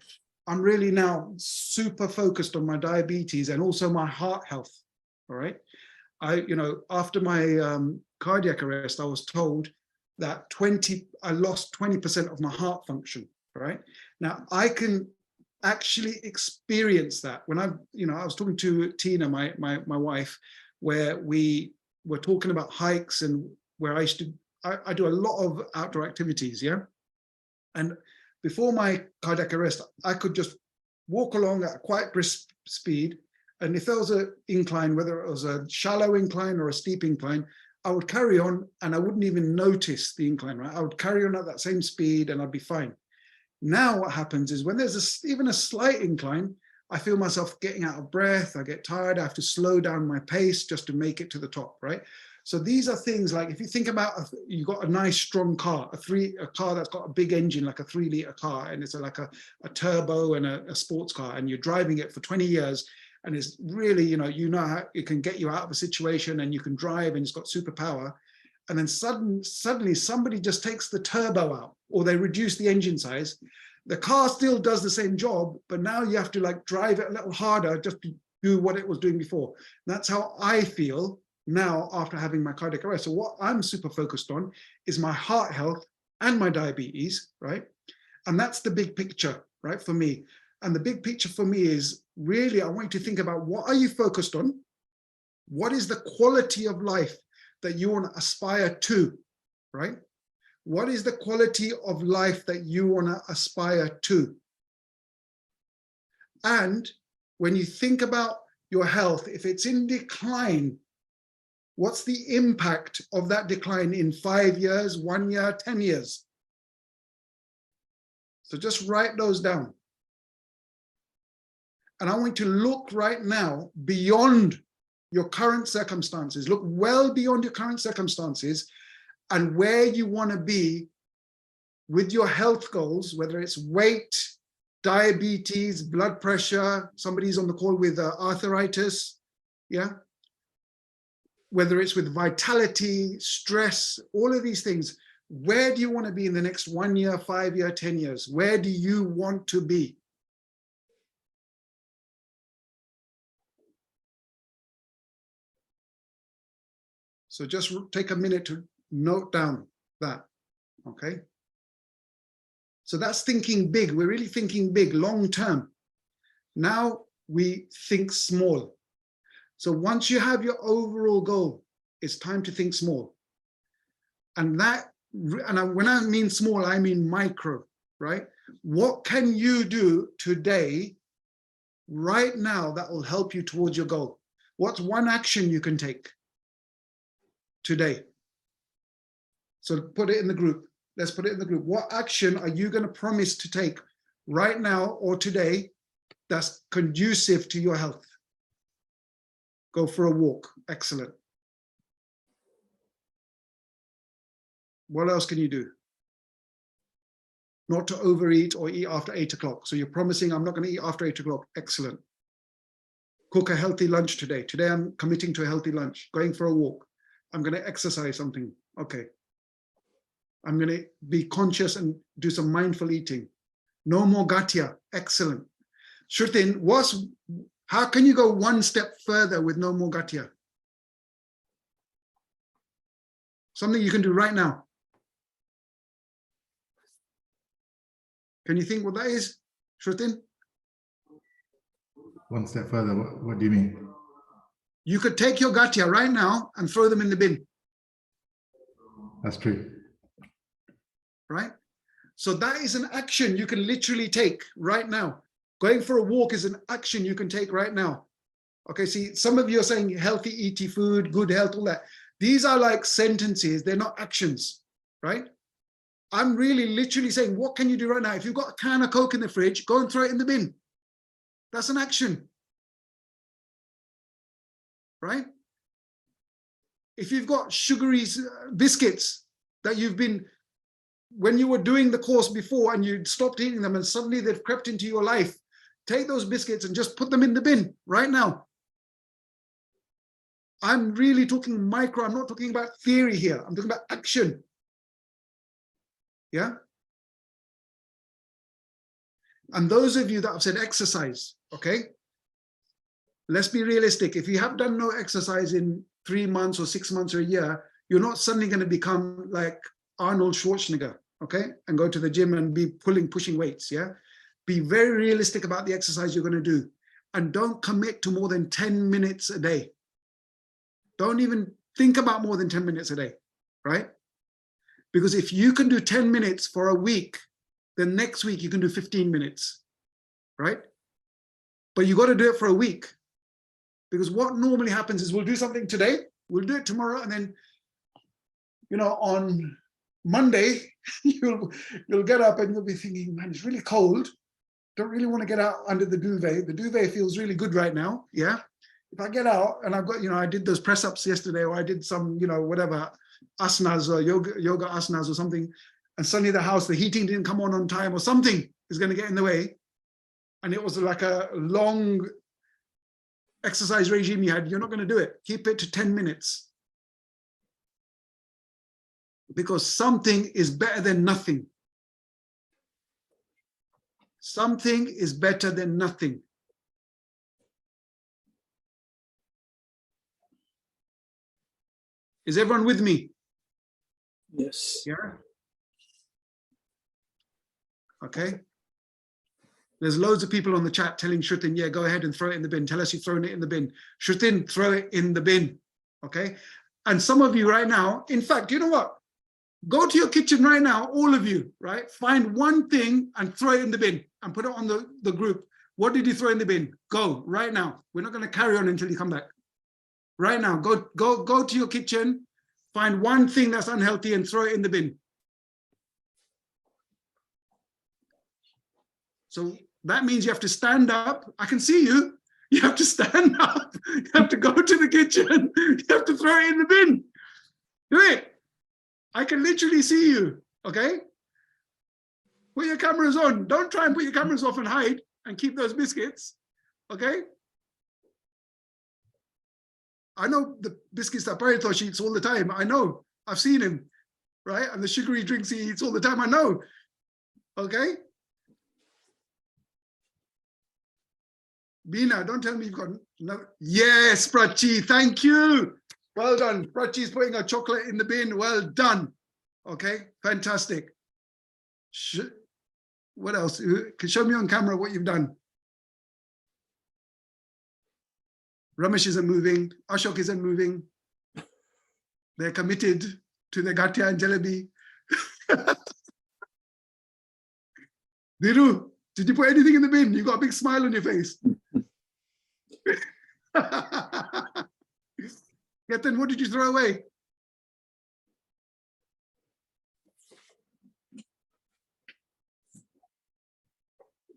I'm really now super focused on my diabetes and also my heart health, all right? After my cardiac arrest, I was told that I lost 20% of my heart function, right? Now I can actually experience that. When I was talking to Tina, my wife, where we were talking about hikes and where I do a lot of outdoor activities, yeah? And before my cardiac arrest, I could just walk along at quite brisk speed. And if there was an incline, whether it was a shallow incline or a steep incline, I would carry on and I wouldn't even notice the incline, right? I would carry on at that same speed and I'd be fine. Now what happens is when there's even a slight incline, I feel myself getting out of breath, I get tired, I have to slow down my pace just to make it to the top, right? So these are things like, if you think about, you've got a nice strong car, a car that's got a big engine, like a 3-liter car, and it's like a turbo and a sports car, and you're driving it for 20 years, and it's really, you know how it can get you out of a situation and you can drive and it's got superpower. And then suddenly somebody just takes the turbo out or they reduce the engine size. The car still does the same job, but now you have to like drive it a little harder just to do what it was doing before. That's how I feel now after having my cardiac arrest. So what I'm super focused on is my heart health and my diabetes, right? And that's the big picture, right, for me. And the big picture for me is really, I want you to think about, what are you focused on? What is the quality of life that you want to aspire to, right? What is the quality of life that you want to aspire to? And when you think about your health, if it's in decline, what's the impact of that decline in 5 years, 1 year, 10 years? So just write those down. And I want you to look right now beyond your current circumstances. Look well beyond your current circumstances and where you want to be with your health goals, whether it's weight, diabetes, blood pressure, somebody's on the call with arthritis, yeah? Whether it's with vitality, stress, all of these things. Where do you want to be in the next 1 year, 5 year, 10 years? Where do you want to be? So just take a minute to note down that, okay? So that's thinking big. We're really thinking big, long term. Now we think small. So once you have your overall goal, it's time to think small. And when I mean small, I mean micro, right? What can you do today right now that will help you towards your goal? What's one action you can take today? So put it in the group. Let's put it in the group. What action are you going to promise to take right now or today that's conducive to your health? Go for a walk. Excellent. What else can you do? Not to overeat or eat after 8 o'clock. So you're promising, I'm not going to eat after 8 o'clock. Excellent. Cook a healthy lunch today. Today I'm committing to a healthy lunch. Going for a walk. I'm going to exercise something. Okay. I'm going to be conscious and do some mindful eating. No more gatia. Excellent. Shrutin, how can you go one step further with no more gatia? Something you can do right now. Can you think what that is, Shrutin? One step further, what do you mean? You could take your gatia right now and throw them in the bin. That's true. Right? So that is an action you can literally take right now. Going for a walk is an action you can take right now. Okay, see, some of you are saying healthy, eating food, good health, all that. These are like sentences, they're not actions, right? I'm really literally saying, what can you do right now? If you've got a can of Coke in the fridge, go and throw it in the bin. That's an action, right? If you've got sugary biscuits that you've been, when you were doing the course before and you stopped eating them and suddenly they've crept into your life, take those biscuits and just put them in the bin right now. I'm really talking micro, I'm not talking about theory here. I'm talking about action. Yeah? And those of you that have said exercise, okay? Let's be realistic. If you have done no exercise in 3 months or 6 months or a year, you're not suddenly going to become like Arnold Schwarzenegger, okay? And go to the gym and be pushing weights, yeah? Be very realistic about the exercise you're going to do. And don't commit to more than 10 minutes a day. Don't even think about more than 10 minutes a day, right? Because if you can do 10 minutes for a week, then next week you can do 15 minutes, right? But you got to do it for a week. Because what normally happens is we'll do something today, we'll do it tomorrow, and then, you know, on Monday, you'll get up and you'll be thinking, man, it's really cold. Don't really want to get out under the duvet. The duvet feels really good right now, yeah? If I get out and I've got, you know, I did those press-ups yesterday, or I did some, you know, whatever, asanas or yoga asanas or something, and suddenly the heating didn't come on time, or something is going to get in the way, and it was like a long exercise regime you had, you're not going to do it. Keep it to 10 minutes. Because something is better than nothing. Something is better than nothing. Is everyone with me? Yes. Yeah. Okay. There's loads of people on the chat telling Shrutin, yeah, go ahead and throw it in the bin. Tell us you've thrown it in the bin. Shrutin, throw it in the bin. Okay. And some of you right now, in fact, you know what? Go to your kitchen right now, all of you, right? Find one thing and throw it in the bin and put it on the group. What did you throw in the bin? Go right now. We're not going to carry on until you come back. Right now, go to your kitchen, find one thing that's unhealthy and throw it in the bin. So that means you have to stand up. I can see you. You have to stand up. You have to go to the kitchen. You have to throw it in the bin. Do it. I can literally see you. Okay? Put your cameras on. Don't try and put your cameras off and hide and keep those biscuits. Okay? I know the biscuits that Paritosh eats all the time. I know. I've seen him. Right? And the sugary drinks he eats all the time. I know. Okay? Bina, don't tell me you've got no. Yes, Prachi, thank you. Well done. Prachi's putting her chocolate in the bin. Well done. Okay, fantastic. What else? Can show me on camera what you've done. Ramesh isn't moving. Ashok isn't moving. They're committed to the Gatia and Jalebi. Dhiru, did you put anything in the bin? You got a big smile on your face. Ketan, what did you throw away?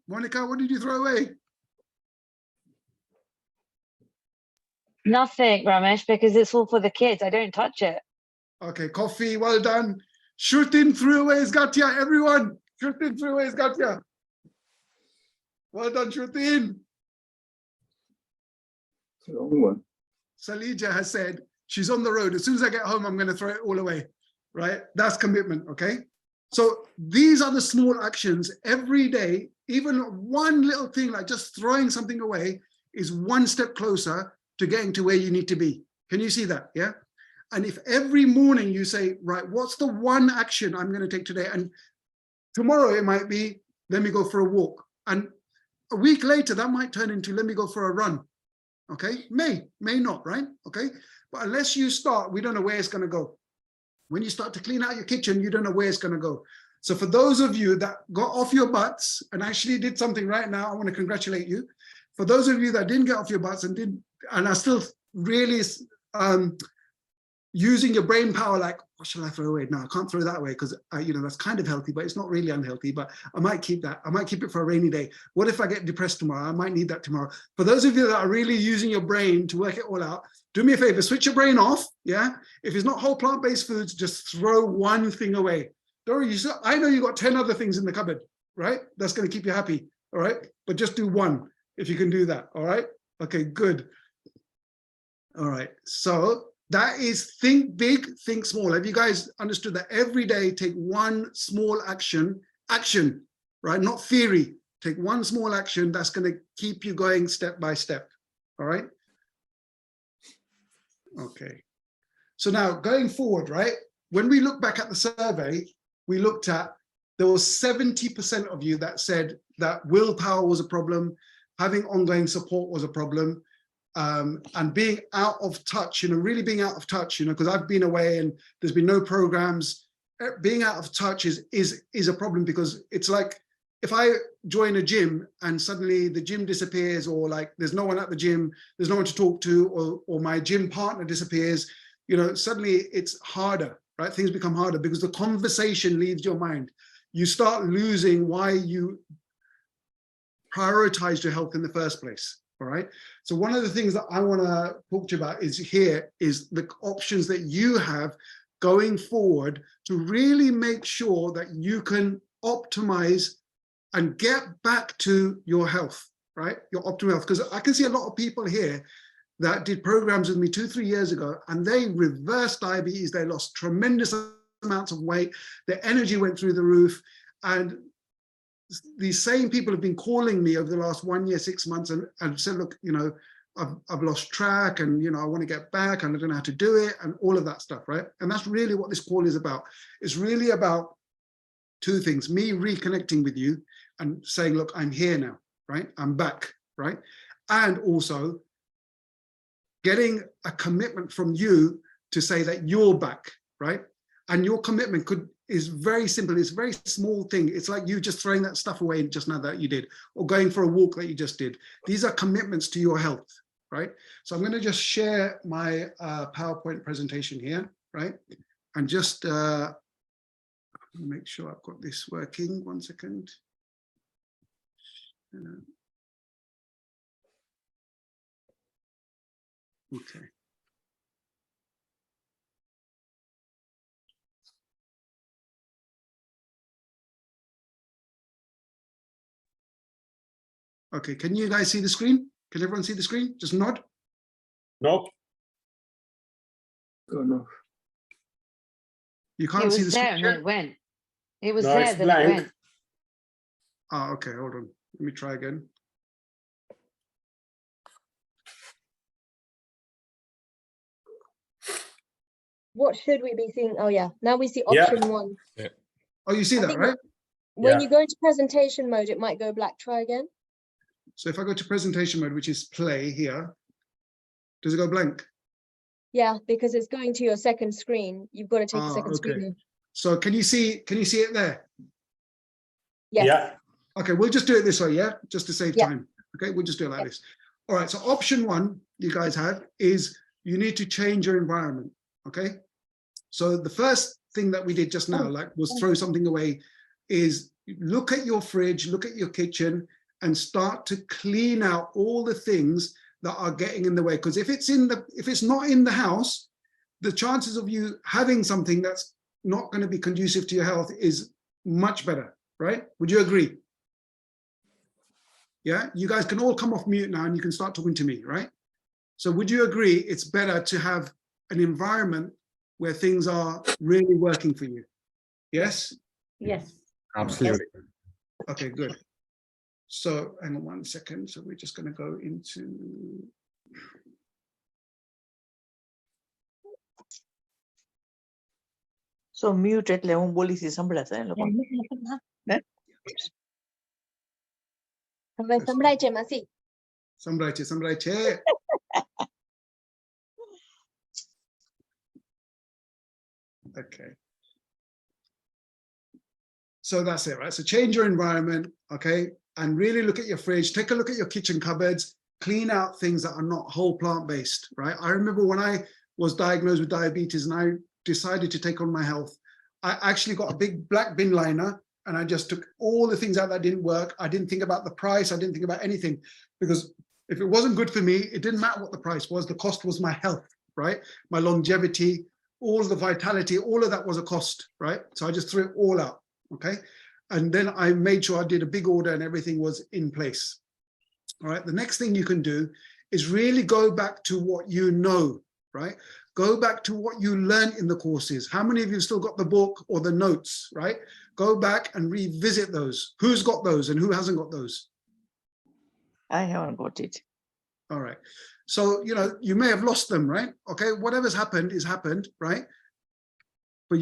Monica, what did you throw away? Nothing, Ramesh, because it's all for the kids. I don't touch it. Okay, coffee, well done. Shrutin threw away his Gatya, everyone. Shrutin threw away his Gatya. Well done, Shrutin. It's a long one. Salija has said she's on the road. As soon as I get home, I'm going to throw it all away, right? That's commitment, okay? So these are the small actions every day. Even one little thing like just throwing something away is one step closer to getting to where you need to be. Can you see that? Yeah. And if every morning you say, right, what's the one action I'm going to take today? And tomorrow it might be, let me go for a walk. And a week later, that might turn into, let me go for a run. Okay, may not, right? Okay, but unless you start, we don't know where it's going to go. When you start to clean out your kitchen, you don't know where it's going to go. So for those of you that got off your butts and actually did something right now, I want to congratulate you. For those of you that didn't get off your butts and are still really using your brain power, like, what shall I throw away? No, I can't throw that away because that's kind of healthy, but it's not really unhealthy. But I might keep that. I might keep it for a rainy day. What if I get depressed tomorrow? I might need that tomorrow. For those of you that are really using your brain to work it all out, do me a favor, switch your brain off. Yeah. If it's not whole plant-based foods, just throw one thing away. Don't worry, I know you got 10 other things in the cupboard, right? That's going to keep you happy. All right. But just do one if you can do that. All right. Okay, good. All right. So that is think big, think small. Have you guys understood that? Every day, take one small action, right? Not theory. Take one small action that's going to keep you going step by step. All right. Okay. So now going forward, right? When we look back at the survey, we looked at, there was 70% of you that said that willpower was a problem, having ongoing support was a problem, and being out of touch, really being out of touch, because I've been away and there's been no programs. Being out of touch is a problem, because it's like if I join a gym and suddenly the gym disappears, or like there's no one at the gym, there's no one to talk to, or my gym partner disappears, suddenly it's harder, right? Things become harder because the conversation leaves your mind. You start losing why you prioritized your health in the first place. All right. So one of the things that I want to talk to you about is the options that you have going forward to really make sure that you can optimize and get back to your health, right? Your optimal health. Because I can see a lot of people here that did programs with me 2-3 years ago, and they reversed diabetes. They lost tremendous amounts of weight. Their energy went through the roof. And these same people have been calling me over the last 1 year, 6 months, and said, look, I've lost track, and I want to get back, and I don't know how to do it, and all of that stuff, right? And that's really what this call is about. It's really about two things: me reconnecting with you and saying, look, I'm here now, right? I'm back, right? And also getting a commitment from you to say that you're back, right? And your commitment is very simple. It's a very small thing. It's like you just throwing that stuff away just now that you did, or going for a walk that you just did. These are commitments to your health, right? So I'm going to just share my PowerPoint presentation here, right? And just make sure I've got this working. 1 second. Okay. Okay, can you guys see the screen? Can everyone see the screen? Just nod. Nope. Gone off. You It can't see the was there screen. and then it went. It was No, there, it's then blank. it went. Ah, okay, hold on. Let me try again. What should we be seeing? Oh yeah, now we see Yeah. option one. Oh, you see I that, think right? When Yeah. you go into presentation mode, it might go black. Try again. So if I go to presentation mode, which is play here, does it go blank? Yeah, because it's going to your second screen. You've got to take the Ah, second screen okay. off. So can you see it there? Yes. Yeah. Okay, we'll just do it this way, yeah? Just to save Yeah. time. Okay, we'll just do it like this. All right, so option one you guys have is you need to change your environment, okay? So the first thing that we did just now, like, was throw something away, is look at your fridge, look at your kitchen, and start to clean out all the things that are getting in the way. Because if it's not in the house, the chances of you having something that's not going to be conducive to your health is much better, right? Would you agree? Yeah, you guys can all come off mute now and you can start talking to me, right? So would you agree it's better to have an environment where things are really working for you? Yes? Yes. Absolutely. Okay, good. So hang on 1 second. So we're just going to go into. So mute એટલે હું બોલી છી સંભળાશે ને લોકો. હવે સંભળાય છે માસી. સંભળાય છે. Okay. So that's it, right? So change your environment, okay? And really look at your fridge, take a look at your kitchen cupboards, clean out things that are not whole plant-based, right? I remember when I was diagnosed with diabetes and I decided to take on my health, I actually got a big black bin liner and I just took all the things out that didn't work. I didn't think about the price. I didn't think about anything, because if it wasn't good for me, it didn't matter what the price was. The cost was my health, right? My longevity, all the vitality, all of that was a cost, right? So I just threw it all out, okay? And then I made sure I did a big order and everything was in place. All right, the next thing you can do is really go back to what you know, right? Go back to what you learned in the courses. How many of you still got the book or the notes, right? Go back and revisit those. Who's got those and who hasn't got those? I haven't got it. All right. So, you may have lost them, right? Okay, whatever's happened is happened, right? But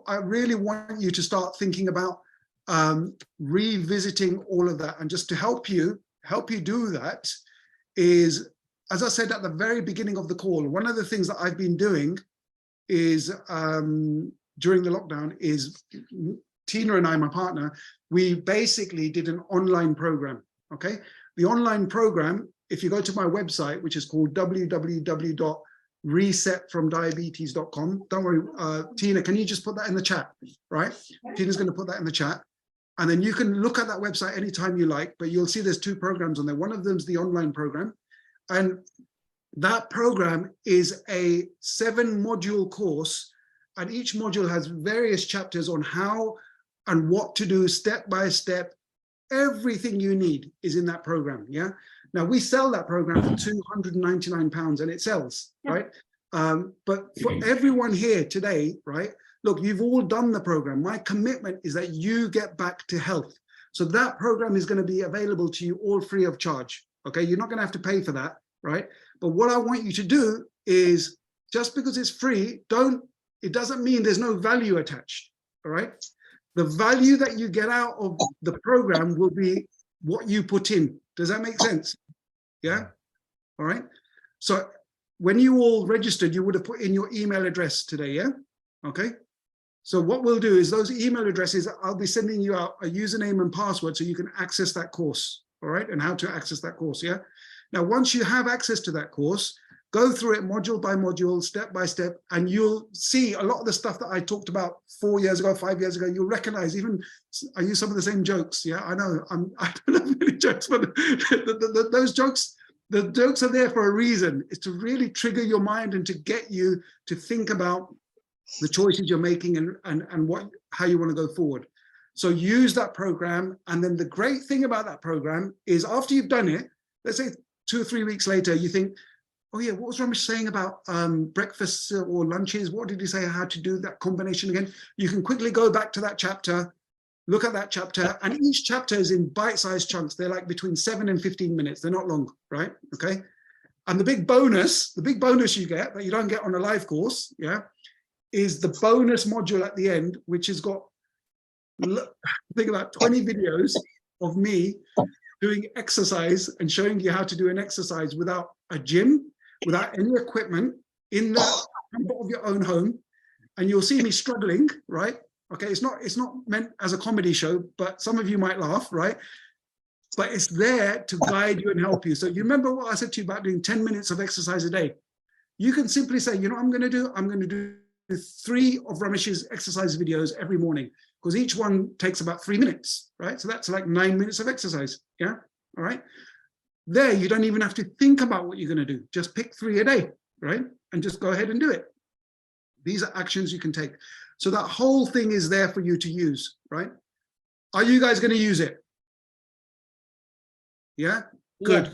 I really want you to start thinking about revisiting all of that. And just to help you do that is, as I said at the very beginning of the call, one of the things that I've been doing is during the lockdown is Tina and I, my partner, we basically did an online program, okay? The online program, if you go to my website, which is called www.resetfromdiabetes.com. Don't worry, Tina, can you just put that in the chat, right? Tina's going to put that in the chat. And then you can look at that website anytime you like, but you'll see there's 2 programs on there. One of them is the online program. And that program is a 7-module course. And each module has various chapters on how and what to do step by step. Everything you need is in that program, yeah? Now, we sell that program for £299 and it sells, right? But for everyone here today, right? Look, you've all done the program. My commitment is that you get back to health. So that program is going to be available to you all free of charge, okay? You're not going to have to pay for that, right? But what I want you to do is, just because it's free, it doesn't mean there's no value attached, all right? The value that you get out of the program will be what you put in. Does that make sense? Yeah? All right. So when you all registered, you would have put in your email address today, yeah? Okay. So what we'll do is those email addresses, I'll be sending you out a username and password so you can access that course, all right? And how to access that course, yeah? Now, once you have access to that course, go through it module by module, step by step, and you'll see a lot of the stuff that I talked about 4 years ago, 5 years ago. You'll recognize, even I use some of the same jokes. Yeah, I know I don't have many jokes, but those jokes, the jokes are there for a reason. It's to really trigger your mind and to get you to think about the choices you're making and how you want to go forward. So use that program. And then the great thing about that program is, after you've done it, let's say 2 or 3 weeks later, you think, oh yeah, what was Ramesh saying about breakfasts or lunches? What did he say how to do that combination again? You can quickly go back to that chapter, look at that chapter, and each chapter is in bite-sized chunks. They're like between 7 and 15 minutes. They're not long, right? Okay. And the big bonus you get that you don't get on a live course, yeah, is the bonus module at the end, which has got, I think, about 20 videos of me doing exercise and showing you how to do an exercise without a gym, without any equipment, in the comfort of your own home. And you'll see me struggling, right? Okay, it's not meant as a comedy show, but some of you might laugh, right? but it's there to guide you and help you. So you remember what I said to you about doing 10 minutes of exercise a day? You can simply say, you know what I'm going to do? I'm going to do 3 of Ramesh's exercise videos every morning, because each one takes about 3 minutes, right? So that's like 9 minutes of exercise, yeah? All right? There, you don't even have to think about what you're going to do. Just pick 3 a day, right? And just go ahead and do it. These are actions you can take. So that whole thing is there for you to use, right? Are you guys going to use it? Yeah? Good. Yeah.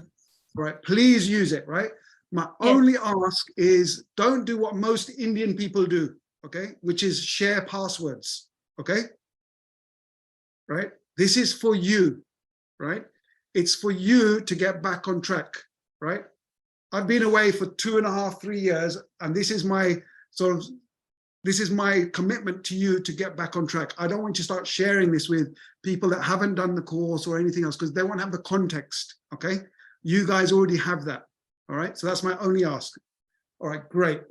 All right, please use it, right? My only ask is don't do what most Indian people do, okay? Which is share passwords, okay? Right? This is for you, right? It's for you to get back on track, right? I've been away for 2.5, 3 years, and this is my commitment to you to get back on track. I don't want you to start sharing this with people that haven't done the course or anything else, because they won't have the context, okay? You guys already have that, all right? So that's my only ask. All right, great.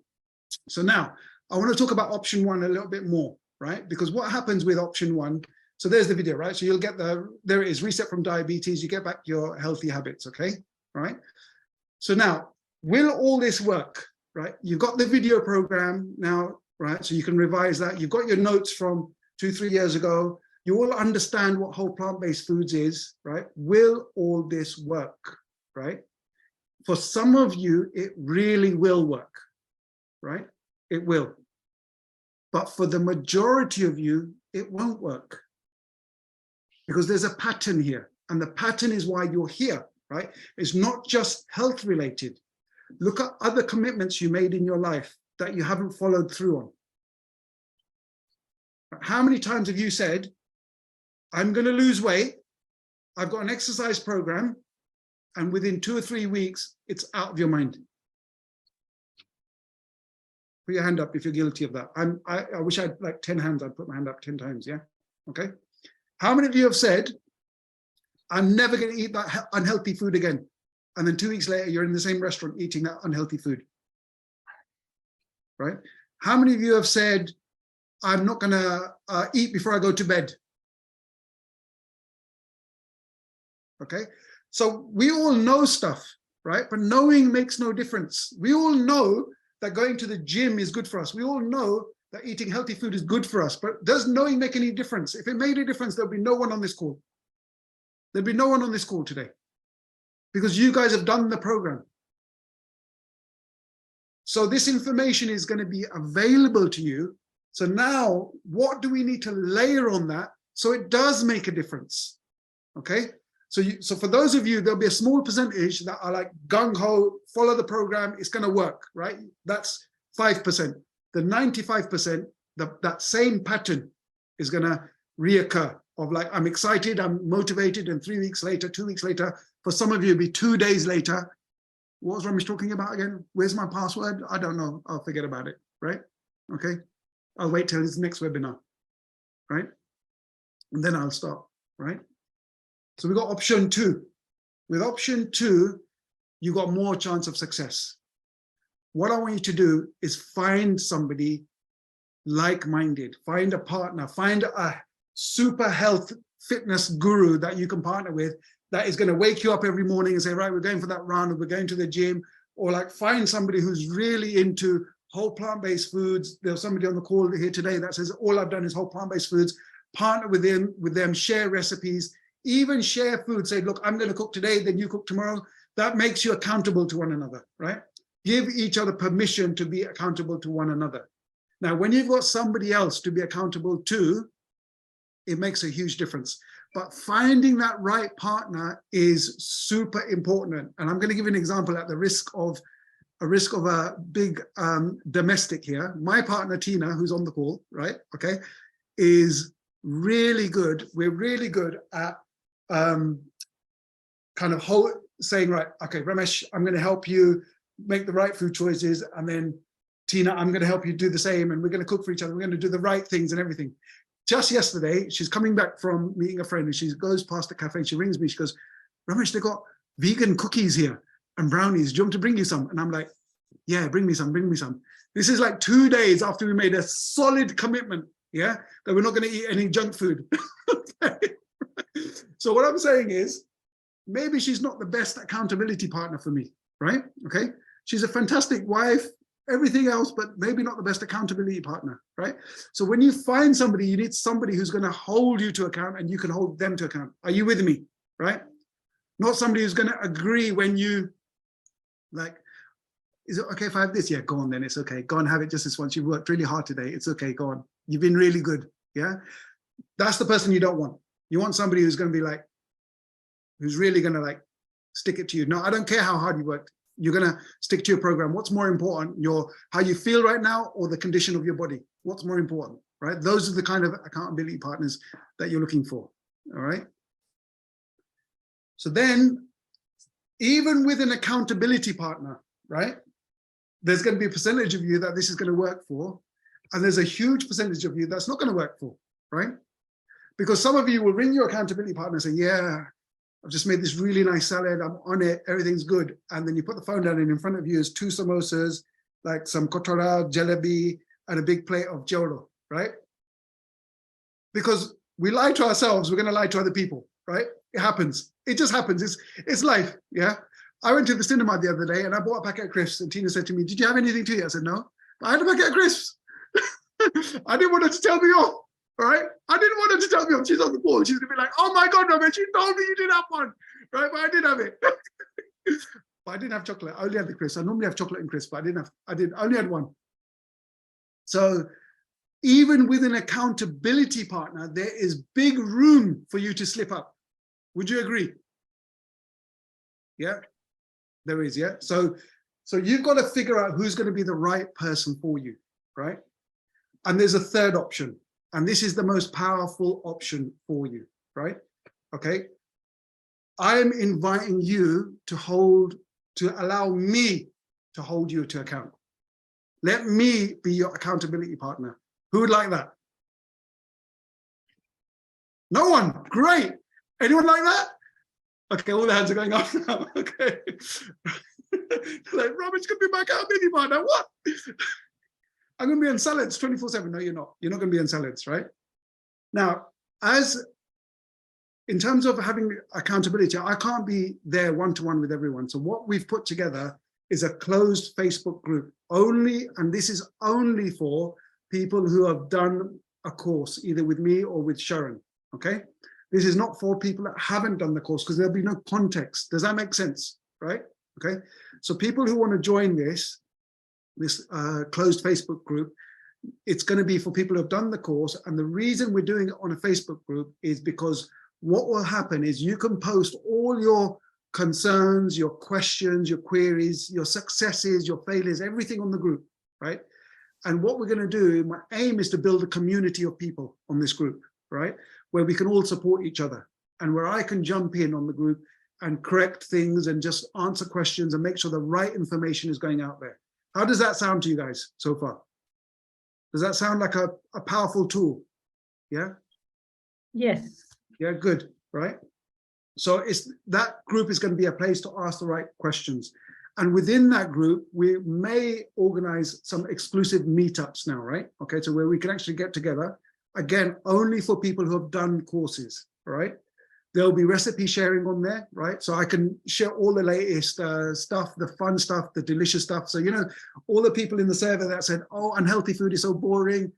So now I want to talk about option 1 a little bit more, right? Because what happens with option 1, so there's the video, right? So you'll get there it is, reset from diabetes, you get back your healthy habits, okay? All right? So now, will all this work, right? You've got the video program now, right? So you can revise that. You've got your notes from 2-3 years ago. You all understand what whole plant-based foods is, right? Will all this work, right? For some of you, it really will work, right? It will. But for the majority of you, it won't work. Because there's a pattern here. And the pattern is why you're here, right? It's not just health related. Look at other commitments you made in your life that you haven't followed through on. How many times have you said, I'm going to lose weight, I've got an exercise program, and within 2 or 3 weeks, it's out of your mind? Put your hand up if you're guilty of that. I wish I had like 10 hands, I'd put my hand up 10 times, yeah? Okay. How many of you have said, I'm never going to eat that unhealthy food again? And then 2 weeks later, you're in the same restaurant eating that unhealthy food, right? How many of you have said, I'm not going to eat before I go to bed? Okay, so we all know stuff, right? But knowing makes no difference. We all know that going to the gym is good for us. We all know that eating healthy food is good for us. But does knowing make any difference? If it made a difference, there'll be no one on this call. There'll be no one on this call today, because you guys have done the program. So this information is going to be available to you. So now, what do we need to layer on that so it does make a difference? Okay, so for those of you, there'll be a small percentage that are like gung-ho, follow the program, it's going to work, right? That's 5%. The 95%, that same pattern is going to reoccur of like, I'm excited, I'm motivated, and 3 weeks later, 2 weeks later, for some of you, it'll be 2 days later. What was Ramesh talking about again? Where's my password? I don't know. I'll forget about it, right? Okay. I'll wait till his next webinar, right? And then I'll start, right? So we got option 2. With option 2, you got more chance of success. What I want you to do is find somebody like-minded, find a partner, find a super health fitness guru that you can partner with that is going to wake you up every morning and say, right, we're going for that run, or we're going to the gym, or like find somebody who's really into whole plant-based foods. There's somebody on the call here today that says, all I've done is whole plant-based foods. Partner with them, share recipes, even share food. Say, look, I'm going to cook today, then you cook tomorrow. That makes you accountable to one another, right? Give each other permission to be accountable to one another. Now, when you've got somebody else to be accountable to, it makes a huge difference. But finding that right partner is super important. And I'm going to give you an example at the risk of a big domestic here. My partner, Tina, who's on the call, right? Okay, is really good. We're really good at kind of saying, right, okay, Ramesh, I'm going to help you make the right food choices. And then Tina, I'm going to help you do the same. And we're going to cook for each other. We're going to do the right things and everything. Just yesterday, she's coming back from meeting a friend and she goes past the cafe and she rings me. She goes, Ramesh, they got vegan cookies here and brownies. Do you want to bring you some? And I'm like, yeah, bring me some, bring me some. This is like 2 days after we made a solid commitment, yeah, that we're not going to eat any junk food. So what I'm saying is, maybe she's not the best accountability partner for me, right? Okay, she's a fantastic wife, everything else, but maybe not the best accountability partner, right? So when you find somebody, you need somebody who's going to hold you to account and you can hold them to account. Are you with me, right? Not somebody who's going to agree when you, like, is it okay if I have this? Yeah, go on then, it's okay. Go and have it just this once. You've worked really hard today. It's okay, go on. You've been really good, yeah? That's the person you don't want. You want somebody who's going to be like, who's really going to like stick it to you. No, I don't care how hard you worked. You're going to stick to your program. What's more important, how you feel right now or the condition of your body? What's more important, right? Those are the kind of accountability partners that you're looking for, all right? So then, even with an accountability partner, right, there's going to be a percentage of you that this is going to work for, and there's a huge percentage of you that's not going to work for, right? Because some of you will ring your accountability partner and say, yeah, I've just made this really nice salad, I'm on it, everything's good. And then you put the phone down and in front of you is 2 samosas, like some kotora, jalebi, and a big plate of jolo, right? Because we lie to ourselves, we're going to lie to other people, right? It happens. It just happens. It's life, yeah? I went to the cinema the other day and I bought a packet of crisps and Tina said to me, did you have anything to eat? I said, no, but I had a packet of crisps. I didn't want her to tell me off, all right? I didn't want her to tell me off. She's on the call. She's gonna be like, oh my God, Robert, you told me you didn't have one, right? But I did have it. But I didn't have chocolate. I only had the crisps. I normally have chocolate and crisps, but I only had one. So even with an accountability partner, there is big room for you to slip up. Would you agree? Yeah, there is, yeah. So you've got to figure out who's going to be the right person for you, right? And there's a third option, and this is the most powerful option for you, right? Okay. I'm inviting you to allow me to hold you to account. Let me be your accountability partner. Who would like that? No one. Great. Anyone like that? Okay, all the hands are going up now. Okay. Like, Robert's going to be my accountability partner. What? I'm going to be on salads 24/7. No, you're not. You're not going to be on salads, right? Now, in terms of having accountability, I can't be there one-to-one with everyone. So what we've put together is a closed Facebook group only, and this is only for people who have done a course, either with me or with Sharon, okay? This is not for people that haven't done the course because there'll be no context. Does that make sense, right? Okay, so people who want to join this closed Facebook group, it's going to be for people who have done the course. And the reason we're doing it on a Facebook group is because what will happen is you can post all your concerns, your questions, your queries, your successes, your failures, everything on the group, right? And what we're going to do, my aim is to build a community of people on this group, right? Where we can all support each other and where I can jump in on the group and correct things and just answer questions and make sure the right information is going out there. How does that sound to you guys so far? Does that sound like a powerful tool? Yeah? Yes. Yeah, good, right? So that group is going to be a place to ask the right questions. And within that group, we may organize some exclusive meetups now, right? Okay, so where we can actually get together, again, only for people who have done courses, right? There'll be recipe sharing on there, right? So I can share all the latest stuff, the fun stuff, the delicious stuff. So, you know, all the people in the server that said, oh, unhealthy food is so boring.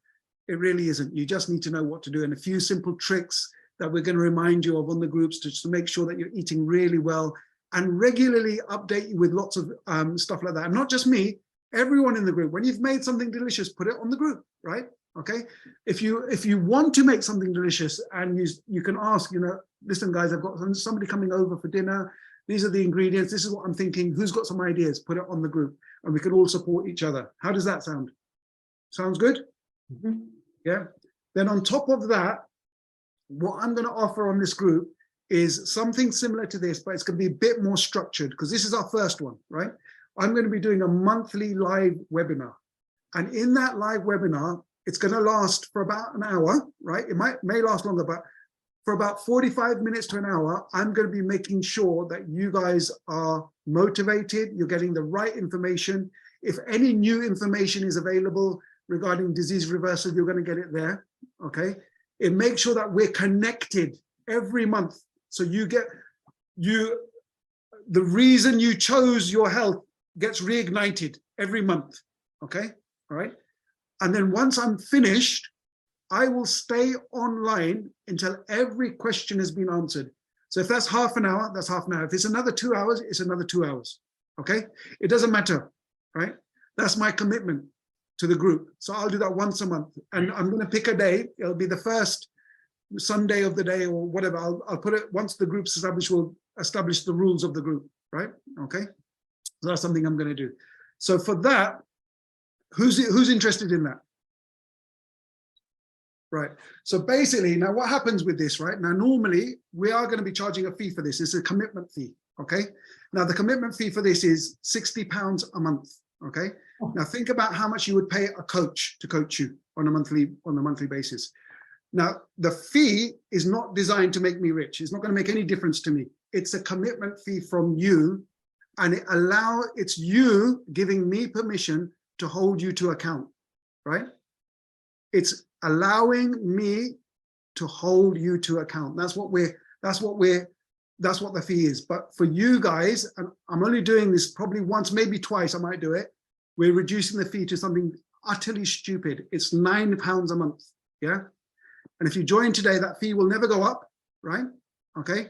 It really isn't. You just need to know what to do and a few simple tricks that we're going to remind you of on the groups to make sure that you're eating really well and regularly update you with lots of stuff like that. And not just me, everyone in the group. When you've made something delicious, put it on the group, right? Okay. If you want to make something delicious and you can ask, you know, listen, guys, I've got somebody coming over for dinner. These are the ingredients. This is what I'm thinking. Who's got some ideas? Put it on the group and we can all support each other. How does that sound? Sounds good? Mm-hmm. Yeah. Then on top of that, what I'm going to offer on this group is something similar to this, but it's going to be a bit more structured because this is our first one, right? I'm going to be doing a monthly live webinar. And in that live webinar, it's going to last for about an hour, right? It may last longer, but for about 45 minutes to an hour, I'm going to be making sure that you guys are motivated, you're getting the right information. If any new information is available regarding disease reversal, you're going to get it there, okay? It makes sure that we're connected every month. So you get, the reason you chose your health gets reignited every month. Okay, all right. And then once I'm finished, I will stay online until every question has been answered. So if that's half an hour, that's half an hour. If it's another 2 hours, it's another 2 hours. Okay, it doesn't matter, right? That's my commitment to the group. So I'll do that once a month, and I'm going to pick a day. It'll be the first Sunday of the day or whatever. I'll put it once the group's established. We'll establish the rules of the group, right? Okay, so that's something I'm going to do. So for that, who's interested in that? Right. So basically, now what happens with this, right? Now, normally we are going to be charging a fee for this. It's a commitment fee. Okay. Now the commitment fee for this is £60 a month. Okay. Now think about how much you would pay a coach to coach you on a monthly basis. Now the fee is not designed to make me rich. It's not going to make any difference to me. It's a commitment fee from you, and it's you giving me permission to hold you to account, right? It's allowing me to hold you to account. That's what the fee is. But for you guys, and I'm only doing this probably once, maybe twice, I might do it. We're reducing the fee to something utterly stupid. It's £9 a month. Yeah. And if you join today, that fee will never go up, right? Okay.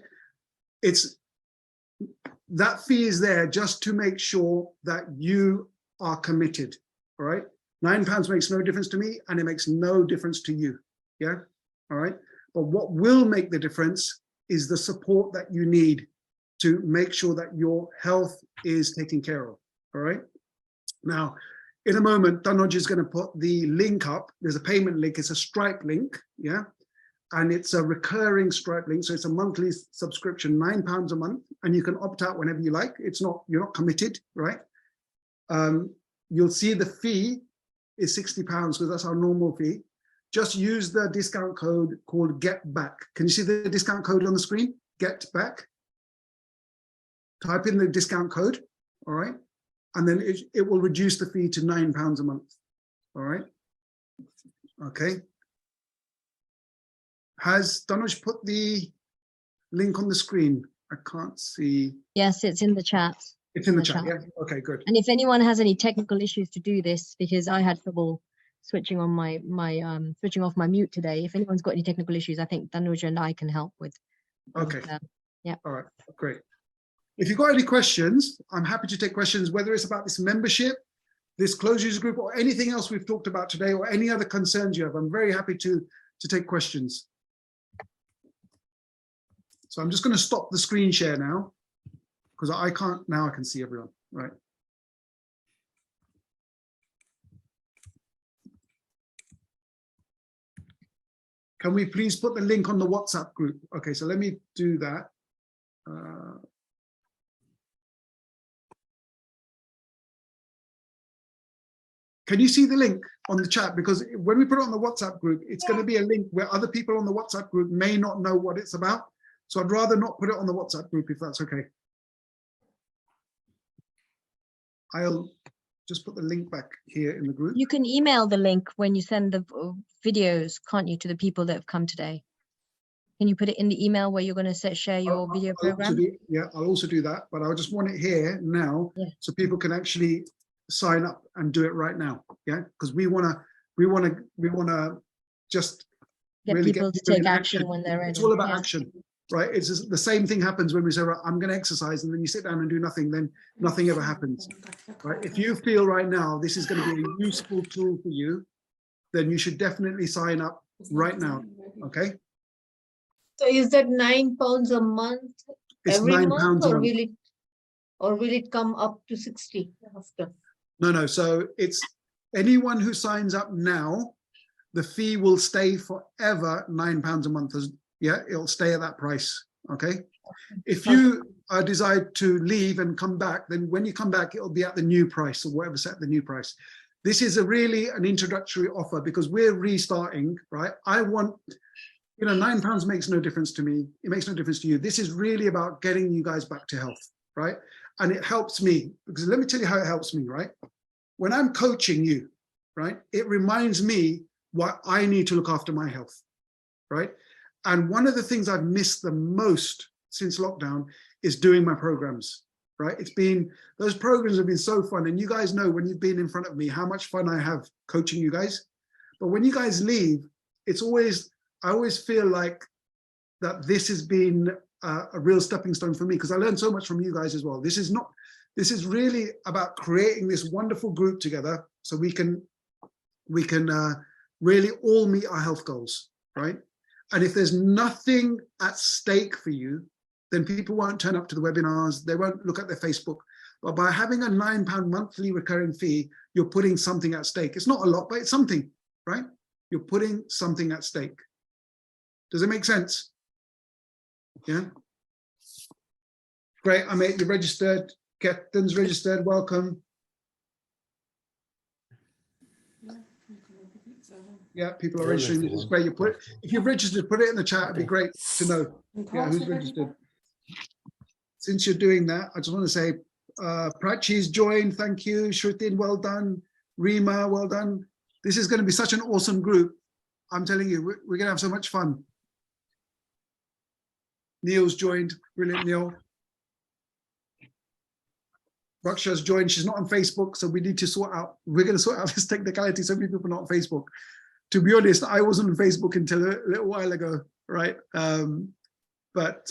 That fee is there just to make sure that you are committed. All right. £9 makes no difference to me, and it makes no difference to you. Yeah. All right. But what will make the difference is the support that you need to make sure that your health is taken care of. All right. Now, in a moment, Tanuj is going to put the link up. There's a payment link. It's a Stripe link. Yeah. And it's a recurring Stripe link. So it's a monthly subscription, £9 a month, and you can opt out whenever you like. You're not committed, right? You'll see the fee is £60 because that's our normal fee. Just use the discount code called Get Back. Can you see the discount code on the screen? Get Back. Type in the discount code, all right? And then it will reduce the fee to £9 a month, all right? Okay. Has Tanuj put the link on the screen? I can't see. Yes, it's in the chat. It's in the chat, yeah? Okay, good. And if anyone has any technical issues to do this, because I had trouble switching on switching off my mute today. If anyone's got any technical issues, I think Tanuja and I can help with. Okay. Yeah. All right, great. If you've got any questions, I'm happy to take questions, whether it's about this membership, this closed user group, or anything else we've talked about today, or any other concerns you have. I'm very happy to take questions. So I'm just going to stop the screen share now, because I can see everyone, right? Can we please put the link on the WhatsApp group? Okay, so let me do that. Can you see the link on the chat? Because when we put it on the WhatsApp group, it's going to be a link where other people on the WhatsApp group may not know what it's about. So I'd rather not put it on the WhatsApp group if that's okay. I'll just put the link back here in the group. You can email the link when you send the videos, can't you, to the people that have come today? Can you put it in the email where you're going to share your video program? I'll also do that, but I just want it here now, so people can actually sign up and do it right now. Yeah, because we want to just get really people to take action when they're ready. It's all about action. Right, it's just the same thing happens when we say, right, I'm going to exercise, and then you sit down and do nothing, then nothing ever happens. Right, if you feel right now this is going to be a useful tool for you, then you should definitely sign up right now. Okay. So is that £9 a month? It's every £9 month, a or month. will it come up to 60 after? No. So it's anyone who signs up now, the fee will stay forever £9 a month. Yeah, it'll stay at that price. Okay. If you decide to leave and come back, then when you come back, it'll be at the new price, or whatever set the new price. This is really an introductory offer because we're restarting, right? I want, £9 makes no difference to me. It makes no difference to you. This is really about getting you guys back to health, right? And it helps me, because let me tell you how it helps me, right? When I'm coaching you, right, it reminds me why I need to look after my health, right? And one of the things I've missed the most since lockdown is doing my programs, right? Those programs have been so fun. And you guys know when you've been in front of me, how much fun I have coaching you guys. But when you guys leave, I always feel like that this has been a real stepping stone for me, because I learned so much from you guys as well. This is really about creating this wonderful group together so we can really all meet our health goals, right? And if there's nothing at stake for you, then people won't turn up to the webinars, they won't look at their Facebook. But by having a £9 monthly recurring fee, you're putting something at stake. It's not a lot, but it's something, right? You're putting something at stake. Does it make sense? Yeah. Great, Amit, you're registered. Captain's registered, welcome. Yeah, people are registering, which is great. If you've registered, put it in the chat. It'd be great to know, yeah, who's registered. Since you're doing that, I just want to say, Prachi's joined, thank you. Shrutin, well done. Rima, well done. This is going to be such an awesome group. I'm telling you, we're going to have so much fun. Neil's joined, brilliant, Neil. Raksha's joined, she's not on Facebook, so we need to we're going to sort out this technicality. So many people are not on Facebook. To be honest, I wasn't on Facebook until a little while ago, right? But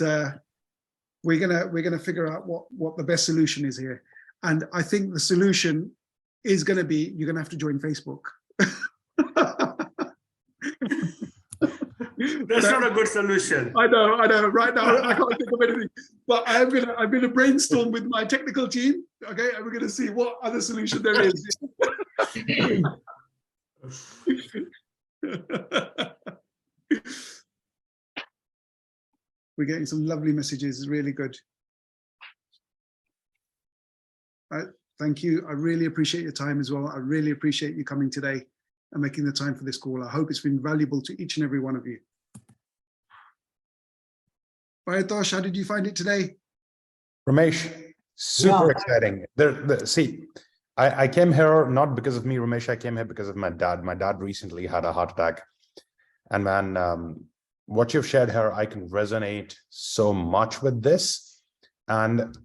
we're gonna figure out what the best solution is here. And I think the solution is gonna be, you're gonna have to join Facebook. That's not a good solution. I know. Right now, I can't think of anything. But I'm gonna brainstorm with my technical team, okay? And we're gonna see what other solution there is. We're getting some lovely messages. It's really good. Thank you. I really appreciate your time as well. I really appreciate you coming today and making the time for this call. I hope it's been valuable to each and every one of you. Paritosh, how did you find it today? Ramesh, super exciting. See, I came here not because of me, Ramesh. I came here because of my dad. My dad recently had a heart attack. And man, what you've shared here, I can resonate so much with this. And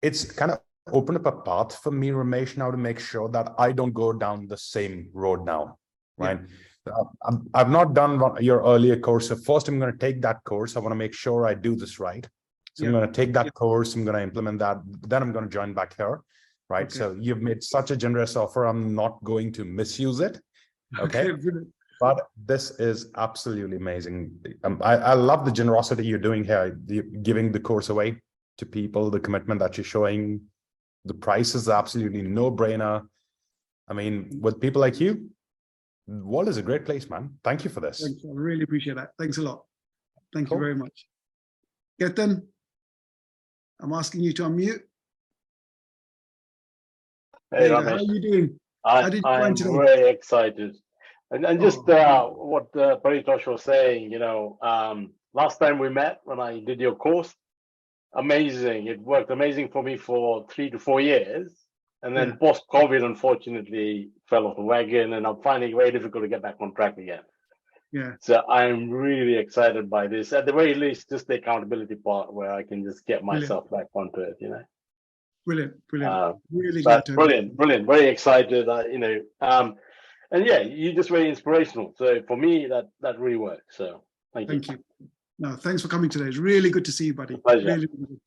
it's kind of opened up a path for me, Ramesh, now to make sure that I don't go down the same road now, right? Yeah. I've not done your earlier course. So first, I'm going to take that course. I want to make sure I do this right. So I'm going to take that course. I'm going to implement that. Then I'm going to join back here, right? Okay. So you've made such a generous offer. I'm not going to misuse it. Okay. But this is absolutely amazing. I love the generosity you're doing here, giving the course away to people, the commitment that you're showing. The price is absolutely no-brainer. I mean, with people like you, the world is a great place, man. Thank you for this. Thanks. I really appreciate that. Thanks a lot. Thank you very much. Ketan, I'm asking you to unmute. Hey, how are you doing? I'm very excited. And just what Paritosh was saying, last time we met when I did your course, amazing. It worked amazing for me for 3 to 4 years. And then post-COVID, unfortunately, fell off the wagon, and I'm finding it very difficult to get back on track again. Yeah. So I'm really excited by this. At the very least, just the accountability part where I can just get myself back onto it, Brilliant. Really good. Brilliant. Very excited, and yeah, you're just very inspirational. So for me, that really works. So thank you. No, thanks for coming today. It's really good to see you, buddy. Pleasure. Really good.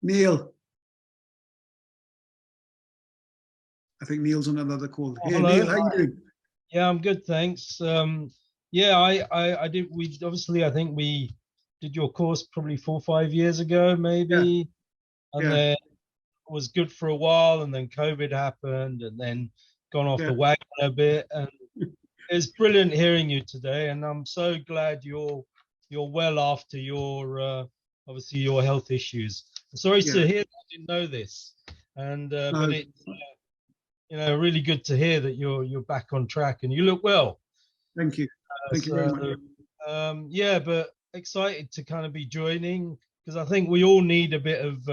Neil. I think Neil's on another call. Here, Neil, how you doing? Yeah, I'm good, thanks. Yeah, I did. I think we did your course probably 4 or 5 years ago, maybe. Yeah. And then it was good for a while, and then COVID happened, and then gone off the wagon a bit. And it's brilliant hearing you today, and I'm so glad you're well after your obviously your health issues. Sorry to hear that I didn't know this, and but it's really good to hear that you're back on track and you look well. Thank you. Thank you very much. Yeah, but excited to kind of be joining, because I think we all need a bit of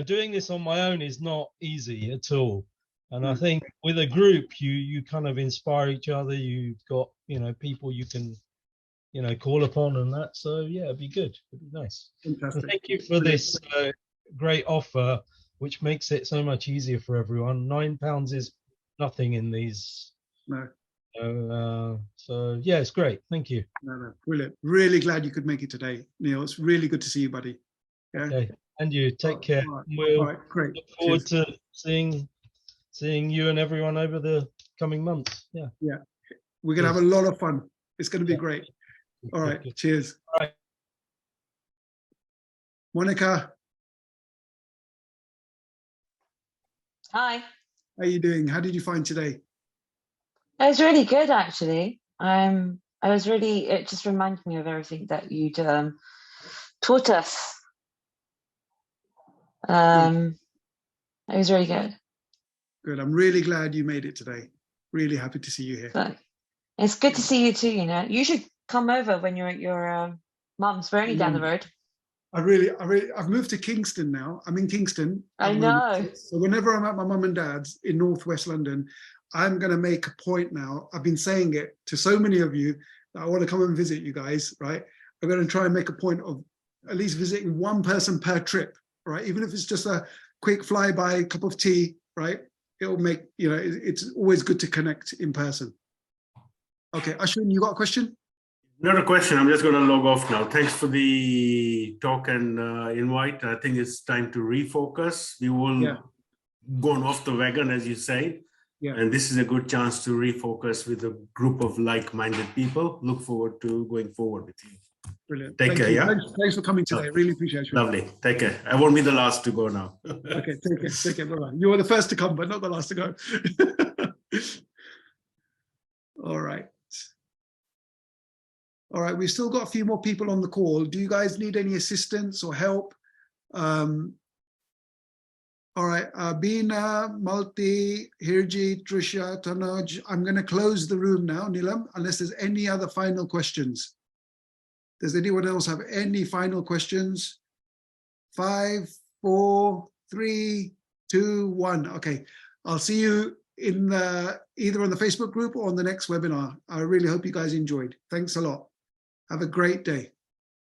doing this on my own is not easy at all. And I think with a group, you kind of inspire each other. You've got, people you can, call upon and that. So yeah, it'd be good. It'd be nice. Fantastic. And thank you for this great offer, which makes it so much easier for everyone. £9 is nothing in these. No. So yeah, it's great. Thank you. No, brilliant. Really glad you could make it today, Neil. It's really good to see you, buddy. Yeah. Okay, and you take care. All right. We'll All right, great. look forward Cheers. to seeing you and everyone over the coming months. Yeah. Yeah. We're gonna have a lot of fun. It's gonna be great. All right. Good. Cheers. All right. Monica, Hi. how are you doing? How did you find today? It was really good, actually. It just reminded me of everything that you'd taught us. It was really good. Good. I'm really glad you made it today. Really happy to see you here. But it's good to see you too, You should come over when you're at your mum's. We're only down the road. I've moved to Kingston now. I'm in Kingston. I know. So whenever I'm at my mum and dad's in northwest London, I'm going to make a point now. I've been saying it to so many of you that I want to come and visit you guys, right? I'm going to try and make a point of at least visiting one person per trip, right? Even if it's just a quick flyby, cup of tea, right? It'll make, it's always good to connect in person. Okay, Ashwin, you got a question? Not a question. I'm just going to log off now. Thanks for the talk and invite. I think it's time to refocus. We will go off the wagon, as you say. Yeah. And this is a good chance to refocus with a group of like-minded people. Look forward to going forward with you. Brilliant. Take care, yeah? Thanks for coming today. Really appreciate it. Lovely. Take care. I won't be the last to go now. Okay, take care. Take care. Bye-bye. You were the first to come, but not the last to go. All right. All right, we've still got a few more people on the call. Do you guys need any assistance or help? All right, Beena, Malti, Hirji, Trisha, Tanaj, I'm going to close the room now, Nilam, unless there's any other final questions. Does anyone else have any final questions? 5, 4, 3, 2, 1. Okay, I'll see you in either on the Facebook group or on the next webinar. I really hope you guys enjoyed. Thanks a lot. Have a great day.